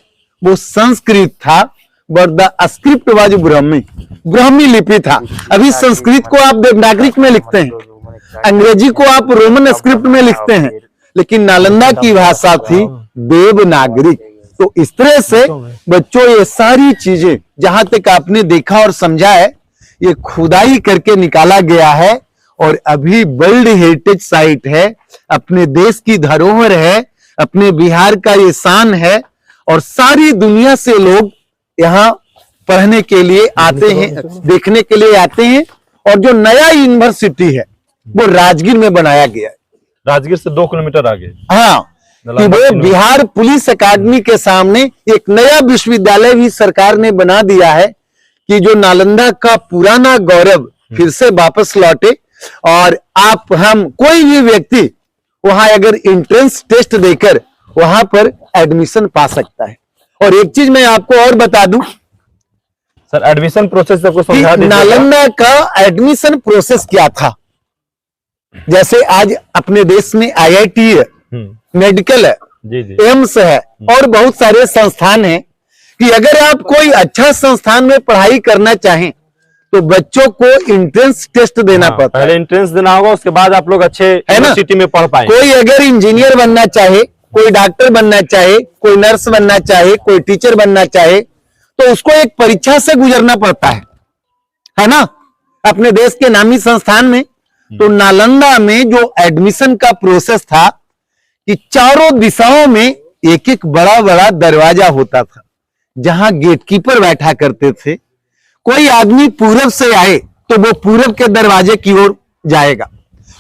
वो संस्कृत था, but the script was Brahmi लिपि था। अभी संस्कृत को आप देवनागरिक में लिखते हैं, अंग्रेजी को आप रोमन स्क्रिप्ट में लिखते हैं, लेकिन नालंदा की भाषा थी देवनागरिक। तो इस तरह से बच्चों, ये सारी चीजें जहां तक आपने देखा और समझा है, ये खुदाई करके निकाला गया है और अभी वर्ल्ड हेरिटेज साइट है, अपने देश की धरोहर है, अपने बिहार का ये शान है। और सारी दुनिया से लोग यहाँ पढ़ने के लिए आते हैं, देखने के लिए आते हैं। और जो नया यूनिवर्सिटी है वो राजगीर में बनाया गया है, राजगीर से 2 किलोमीटर आगे। हाँ, कि वो बिहार पुलिस अकादमी के सामने एक नया विश्वविद्यालय भी सरकार ने बना दिया है, कि जो नालंदा का पुराना गौरव फिर से वापस लौटे। और हम कोई भी व्यक्ति वहां अगर एंट्रेंस टेस्ट देकर वहां पर एडमिशन पा सकता है। और एक चीज मैं आपको और बता दूं सर, एडमिशन प्रोसेस आपको समझा कि दीजिएगा। नालंदा का एडमिशन प्रोसेस क्या था। जैसे आज अपने देश में IIT है, मेडिकल है, जी जी, एम्स है, और बहुत सारे संस्थान हैं, कि अगर आप कोई अच्छा संस्थान में पढ़ाई करना चाहें तो बच्चों को एंट्रेंस टेस्ट देना पड़ता है। पहले एंट्रेंस देना होगा, उसके बाद आप लोग अच्छे यूनिवर्सिटी में पढ़ पाएंगे। कोई अगर इंजीनियर बनना चाहे, कोई डॉक्टर बनना चाहे, कोई नर्स बनना चाहे, कोई टीचर बनना चाहे, तो उसको एक परीक्षा से गुजरना पड़ता है ना? अपने देश के नामी संस्थान में। तो नालंदा में जो एडमिशन का प्रोसेस था, कि चारों दिशाओं में एक एक बड़ा बड़ा दरवाजा होता था, जहां गेटकीपर बैठा करते थे। कोई आदमी पूरब से आए तो वो पूरब के दरवाजे की ओर जाएगा,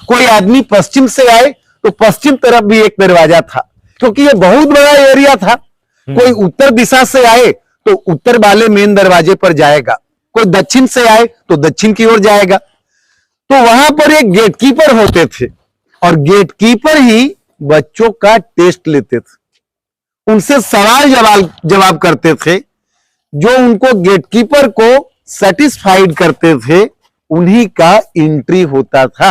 कोई आदमी पश्चिम से आए तो पश्चिम तरफ भी एक दरवाजा था, क्योंकि ये बहुत बड़ा एरिया था। कोई उत्तर दिशा से आए तो उत्तर वाले मेन दरवाजे पर जाएगा, कोई दक्षिण से आए तो दक्षिण की ओर जाएगा। तो वहां पर एक गेटकीपर होते थे और गेटकीपर ही बच्चों का टेस्ट लेते थे, उनसे सवाल जवाब करते थे। जो उनको गेटकीपर को सेटिस्फाइड करते थे उन्हीं का एंट्री होता था।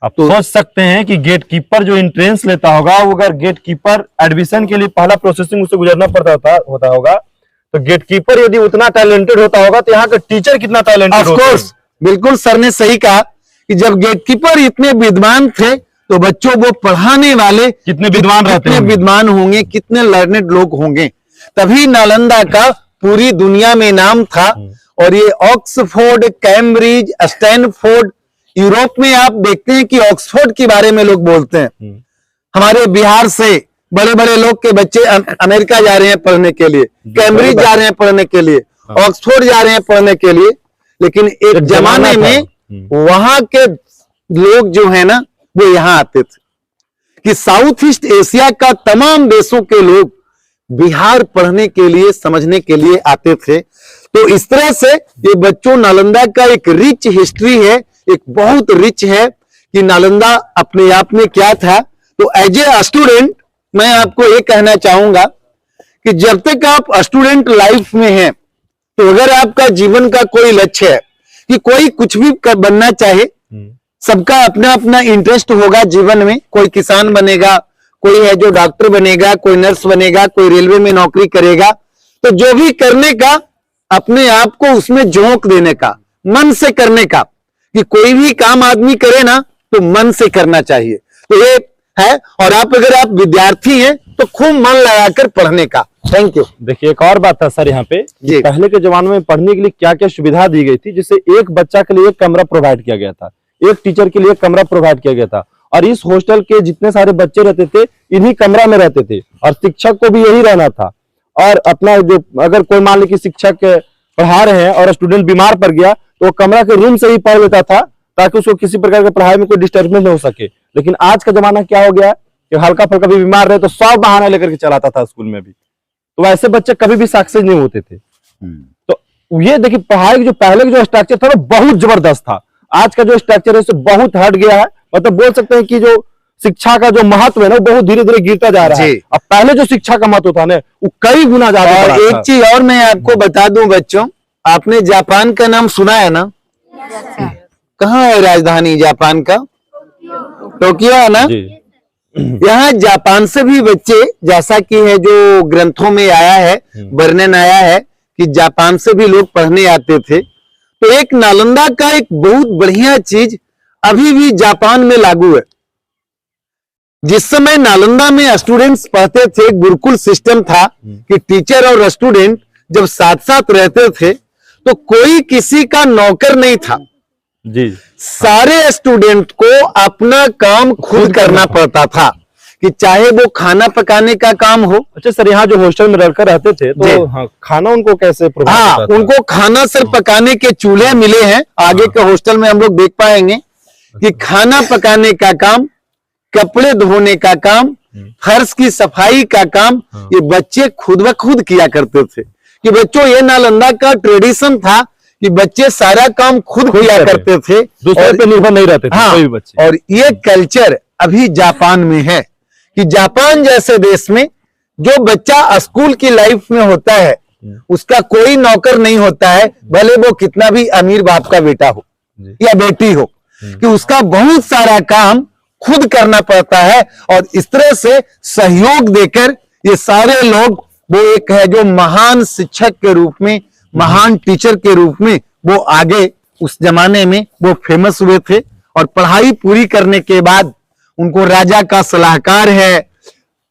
आप सोच सकते हैं कि गेटकीपर जो एंट्रेंस लेता होगा, वो अगर गेटकीपर एडमिशन के लिए पहला प्रोसेसिंग उससे गुजरना होता होगा, तो गेटकीपर यदि उतना टैलेंटेड होता होगा तो यहाँ का टीचर कितना टैलेंटेड होगा। ऑफ कोर्स, बिल्कुल सर ने सही कहा कि जब गेटकीपर इतने विद्वान थे तो बच्चों वो पढ़ाने वाले कितने विद्वान रहते कितने विद्वान होंगे, कितने लर्नेड लोग होंगे। तभी नालंदा का पूरी दुनिया में नाम था। और ये ऑक्सफोर्ड, कैम्ब्रिज, स्टैनफोर्ड, यूरोप में आप देखते हैं कि ऑक्सफोर्ड के बारे में लोग बोलते हैं। हमारे बिहार से बड़े बड़े लोग के बच्चे अमेरिका जा रहे हैं पढ़ने के लिए, कैम्ब्रिज जा रहे हैं पढ़ने के लिए, ऑक्सफोर्ड जा रहे हैं पढ़ने के लिए। लेकिन एक जमाने में वहां के लोग जो है ना वो यहाँ आते थे कि साउथ ईस्ट एशिया का तमाम देशों के लोग बिहार पढ़ने के लिए, समझने के लिए आते थे। तो इस तरह से ये बच्चों नालंदा का एक रिच हिस्ट्री है, एक बहुत रिच है कि नालंदा अपने आप में क्या था। तो एज ए स्टूडेंट मैं आपको ये कहना चाहूंगा कि जब तक आप स्टूडेंट लाइफ में हैं, तो अगर आपका जीवन का कोई लक्ष्य है कि कोई कुछ भी बनना चाहे, सबका अपना अपना इंटरेस्ट होगा जीवन में। कोई किसान बनेगा, कोई है जो डॉक्टर बनेगा, कोई नर्स बनेगा, कोई रेलवे में नौकरी करेगा। तो जो भी करने का, अपने आप को उसमें झोंक देने का, मन से करने का, कि कोई भी काम आदमी करे ना तो मन से करना चाहिए। तो ये है। और अगर आप विद्यार्थी हैं तो खूब मन लगाकर पढ़ने का। Thank you. देखिए एक और बात था सर यहाँ पे, पहले के जमाने में पढ़ने के लिए क्या क्या सुविधा दी गई थी। जैसे एक बच्चा के लिए एक कमरा प्रोवाइड किया गया था, एक टीचर के लिए एक कमरा प्रोवाइड किया गया था, और इस हॉस्टल के जितने सारे बच्चे रहते थे इन्हीं कमरा में रहते थे, और शिक्षक को भी यही रहना था। और अपना जो अगर कोई मान ली कि शिक्षक पढ़ा रहे हैं और स्टूडेंट बीमार पड़ गया तो वो कमरा के रूम से ही पढ़ लेता था, ताकि उसको किसी प्रकार के पढ़ाई में कोई डिस्टर्बेंस न हो सके। लेकिन आज का जमाना क्या हो गया कि हल्का फुल्का भी बीमार रहे तो 100 बहाना लेकर के चलाता था स्कूल में भी। तो वैसे बच्चे कभी भी सक्सेस नहीं होते थे। तो ये देखिए पढ़ाई की जो पहले का जो स्ट्रक्चर था वो बहुत जबरदस्त था। आज का जो स्ट्रक्चर है उससे बहुत हट गया है। मतलब बोल सकते हैं कि जो शिक्षा का जो महत्व है ना वो बहुत धीरे धीरे गिरता जा रहा है। अब पहले जो शिक्षा का महत्व था ना वो कई गुना ज्यादा। और एक चीज और मैं आपको बता दूं बच्चों, आपने जापान का नाम सुना है ना? कहाँ है राजधानी जापान का? टोक्यो है ना? यहाँ जापान से भी बच्चे, जैसा कि है जो ग्रंथों में आया है, वर्णन आया है कि जापान से भी लोग पढ़ने आते थे। तो एक नालंदा का एक बहुत बढ़िया चीज अभी भी जापान में लागू है। जिस समय नालंदा में स्टूडेंट्स पढ़ते थे, गुरुकुल सिस्टम था कि टीचर और स्टूडेंट जब साथ साथ रहते थे तो कोई किसी का नौकर नहीं था जी। सारे स्टूडेंट को अपना काम खुद करना पड़ता था, कि चाहे वो खाना पकाने का काम हो। अच्छा सर, यहाँ जो हॉस्टल में रहकर रहते थे तो हाँ, खाना उनको कैसे प्रोवाइड होता था? उनको खाना सर पकाने के चूल्हे मिले हैं। आगे के हॉस्टल में हम लोग देख पाएंगे कि खाना पकाने का काम, कपड़े धोने का काम, फर्श की सफाई का काम ये बच्चे खुद ब खुद किया करते थे। कि बच्चों ये नालंदा का ट्रेडिशन था कि बच्चे सारा काम खुद किया करते थे, दूसरे पे निर्भर नहीं रहते थे कोई भी बच्चे। और ये कल्चर अभी जापान में है कि जापान जैसे देश में जो बच्चा स्कूल की लाइफ में होता है उसका कोई नौकर नहीं होता है, भले वो कितना भी अमीर बाप का बेटा हो या बेटी हो, कि उसका बहुत सारा काम खुद करना पड़ता है। और इस तरह से सहयोग देकर ये सारे लोग, वो एक है जो महान शिक्षक के रूप में, महान टीचर के रूप में वो आगे उस जमाने में वो फेमस हुए थे। और पढ़ाई पूरी करने के बाद उनको राजा का सलाहकार है,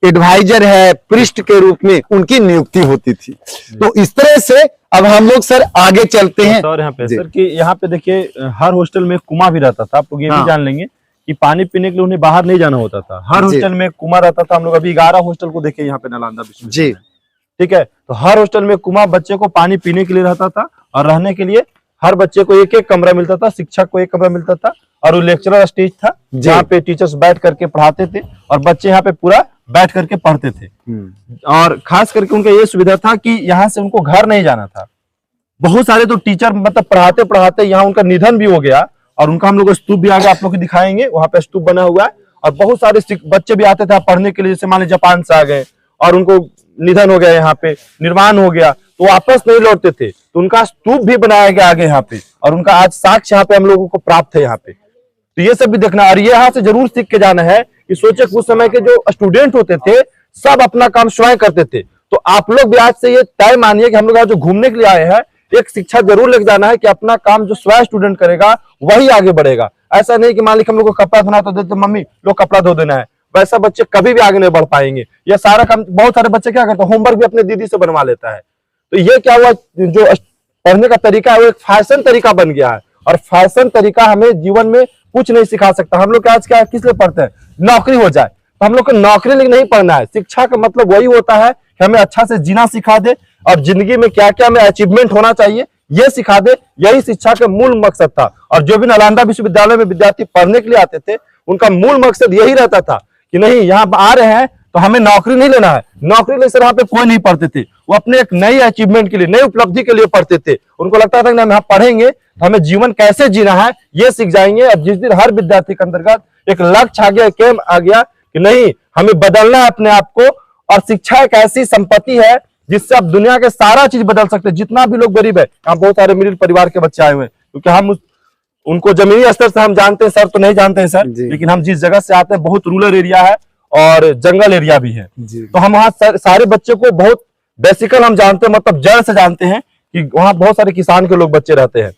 एडवाइजर है, पृष्ठ के रूप में उनकी नियुक्ति होती थी। तो इस तरह से अब हम लोग सर आगे चलते हैं। सर यहाँ पे सर कि यहाँ पे देखिए हर हॉस्टल में कुआं भी रहता था। आप लोग ये भी जान लेंगे कि पानी पीने के लिए उन्हें बाहर नहीं जाना होता था, हर हॉस्टल में कुआं रहता था। हम लोग अभी 11 हॉस्टल को देखे यहाँ पे नालंदा विश्वविद्यालय। ठीक है। तो हर हॉस्टल में कुआं बच्चे को पानी पीने के लिए रहता था और रहने के लिए हर बच्चे को एक एक कमरा मिलता था, शिक्षक को एक कमरा मिलता था और वो लेक्चरर स्टेज था जहाँ पे टीचर्स बैठ करके पढ़ाते थे और बच्चे यहाँ पे पूरा बैठ करके पढ़ते थे। और खास करके उनका ये सुविधा था कि यहाँ से उनको घर नहीं जाना था। बहुत सारे तो टीचर मतलब पढ़ाते पढ़ाते यहाँ उनका निधन भी हो गया और उनका हम लोग स्तूप भी आगे आप लोग को दिखाएंगे, वहां पे स्तूप बना हुआ है। और बहुत सारे बच्चे भी आते थे पढ़ने के लिए, जैसे मान लीजिए जापान से आ गए और उनको निधन हो गया, यहाँ पे निर्माण हो गया तो वापस नहीं लौटते थे, तो उनका स्तूप भी बनाया गया आगे यहाँ पे और उनका आज साक्ष्य यहाँ पे हम लोगों को प्राप्त है यहाँ पे। तो ये सब भी देखना और ये यहाँ से जरूर सीख के जाना है कि सोचे उस समय के जो स्टूडेंट होते थे सब अपना काम स्वयं करते थे। तो आप लोग भी आज से ये तय मानिए कि हम लोग आज जो घूमने के लिए आए हैं एक शिक्षा जरूर लेके जाना है कि अपना काम जो स्वयं स्टूडेंट करेगा वही आगे बढ़ेगा। ऐसा नहीं कि मालिक हम लोग को कपड़ा धोना तो देते मम्मी लोग कपड़ा धो देना है, वैसा बच्चे कभी भी आगे नहीं बढ़ पाएंगे। यह सारा काम बहुत सारे बच्चे क्या करते हैं, होमवर्क भी अपने दीदी से बनवा लेता है। तो ये क्या हुआ, जो पढ़ने का तरीका है वो एक फैशन तरीका बन गया है और फैशन तरीका हमें जीवन में कुछ नहीं सिखा सकता। हम लोग आज क्या किस लिए पढ़ते हैं, नौकरी हो जाए, तो हम लोग को नौकरी नहीं पढ़ना है। शिक्षा का मतलब वही होता है कि हमें अच्छा से जीना सिखा दे और जिंदगी में क्या क्या हमें अचीवमेंट होना चाहिए ये सिखा दे। यही शिक्षा का मूल मकसद था। और जो भी नालंदा विश्वविद्यालय में विद्यार्थी पढ़ने के लिए आते थे उनका मूल मकसद यही रहता था कि नहीं यहाँ आ रहे हैं तो हमें नौकरी नहीं लेना है, नौकरी ले सर यहाँ पे कोई नहीं पढ़ते थे, वो अपने एक नई अचीवमेंट के लिए, नई उपलब्धि के लिए पढ़ते थे। उनको लगता था कि हम यहाँ पढ़ेंगे तो हमें जीवन कैसे जीना है ये सीख जाएंगे। और जिस दिन हर विद्यार्थी के अंतर्गत एक लक्ष्य आ गया, एक एम आ गया कि नहीं हमें बदलना है अपने आप को, और शिक्षा एक ऐसी संपत्ति है जिससे आप दुनिया के सारा चीज बदल सकते हैं। जितना भी लोग गरीब है, हम बहुत सारे मिडिल परिवार के बच्चे आए हुए हैं क्योंकि हम उनको जमीनी स्तर से हम जानते हैं सर, तो नहीं जानते हैं सर, लेकिन हम जिस जगह से आते हैं बहुत रूरल एरिया है और जंगल एरिया भी है। तो हम वहाँ सारे बच्चे को बहुत बेसिकल हम जानते हैं, मतलब जड़ से जानते हैं कि वहाँ बहुत सारे किसान के लोग बच्चे रहते हैं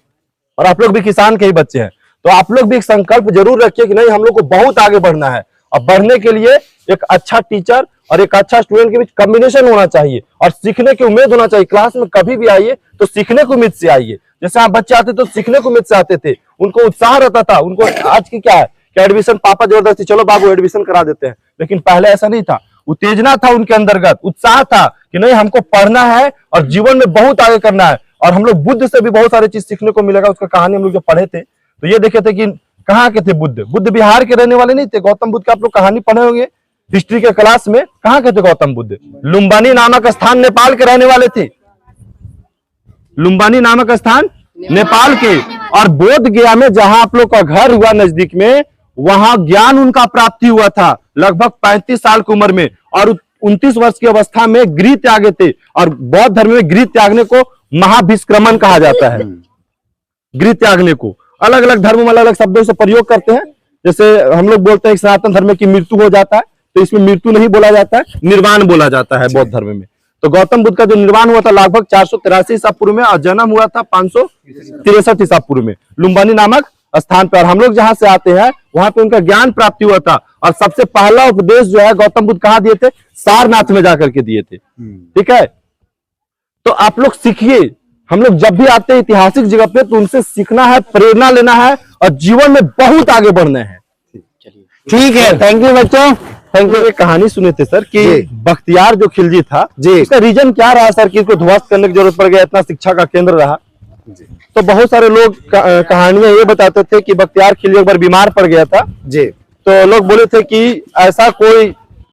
और आप लोग भी किसान के ही बच्चे हैं। तो आप लोग भी एक संकल्प जरूर रखिए कि नहीं हम लोग को बहुत आगे बढ़ना है और बढ़ने के लिए एक अच्छा टीचर और एक अच्छा स्टूडेंट के बीच कॉम्बिनेशन होना चाहिए और सीखने की उम्मीद होना चाहिए। क्लास में कभी भी आइए तो सीखने की उम्मीद से आइए। जैसे आप बच्चे आते तो सीखने की उम्मीद से आते थे, उनको उत्साह रहता था। उनको आज की क्या है कि एडमिशन पापा जबरदस्ती चलो बाबू एडमिशन करा देते हैं, लेकिन पहले ऐसा नहीं था। उत्तेजना था उनके अंतर्गत, उत्साह था कि नहीं हमको पढ़ना है और जीवन में बहुत आगे करना है। और हम लोग बुद्ध से भी बहुत सारी चीज सीखने को मिलेगा। उसका कहानी हम लोग जो पढ़े थे तो ये देखे थे कि कहाँ के थे बुद्ध। बुद्ध बिहार के रहने वाले नहीं थे। गौतम बुद्ध का आप लोग कहानी पढ़े होंगे हिस्ट्री के क्लास में। कहाँ के थे गौतम बुद्ध? लुम्बानी नामक स्थान नेपाल के रहने वाले थे। लुम्बानी नामक स्थान नेपाल के, और बोध गया में जहां आप लोग का घर हुआ नजदीक में, वहां ज्ञान उनका प्राप्ति हुआ था लगभग 35 साल की उम्र में। और 29 वर्ष की अवस्था में गृह त्यागे थे। और बौद्ध धर्म में गृह त्यागने को महाभिष्क्रमण कहा जाता है। गृह त्यागने को अलग अलग धर्म में अलग अलग शब्दों से प्रयोग करते हैं। जैसे हम लोग बोलते हैं सनातन धर्म में की मृत्यु हो जाता है, तो इसमें मृत्यु नहीं बोला जाता है, निर्वाण बोला जाता है बौद्ध धर्म में। तो गौतम बुद्ध का जो निर्वाण हुआ था लगभग 483 ईसा पूर्व में और जन्म हुआ था 563 ईसा पूर्व में लुम्बानी नामक स्थान पर। और हम लोग जहां से आते हैं वहां पे उनका ज्ञान प्राप्ति हुआ था। और सबसे पहला उपदेश जो है गौतम बुद्ध कहाँ दिए थे? सारनाथ में जाकर के दिए थे। ठीक है, तो आप लोग सीखिए। हम लोग जब भी आते हैं ऐतिहासिक जगह पे तो उनसे सीखना है, प्रेरणा लेना है और जीवन में बहुत आगे बढ़ना है। ठीक है, थैंक यू बच्चों, थैंक यू। एक कहानी सुने थे सर कि बख्तियार जो खिलजी था जी, इसका रीजन क्या रहा सर कि इसको ध्वस्त करने की जरूरत पड़ गया, इतना शिक्षा का केंद्र रहा। तो बहुत सारे लोग कहानियां ये बताते थे कि बख्तियार खिलजी एक बार बीमार पड़ गया था जी। तो लोग बोले थे कि ऐसा कोई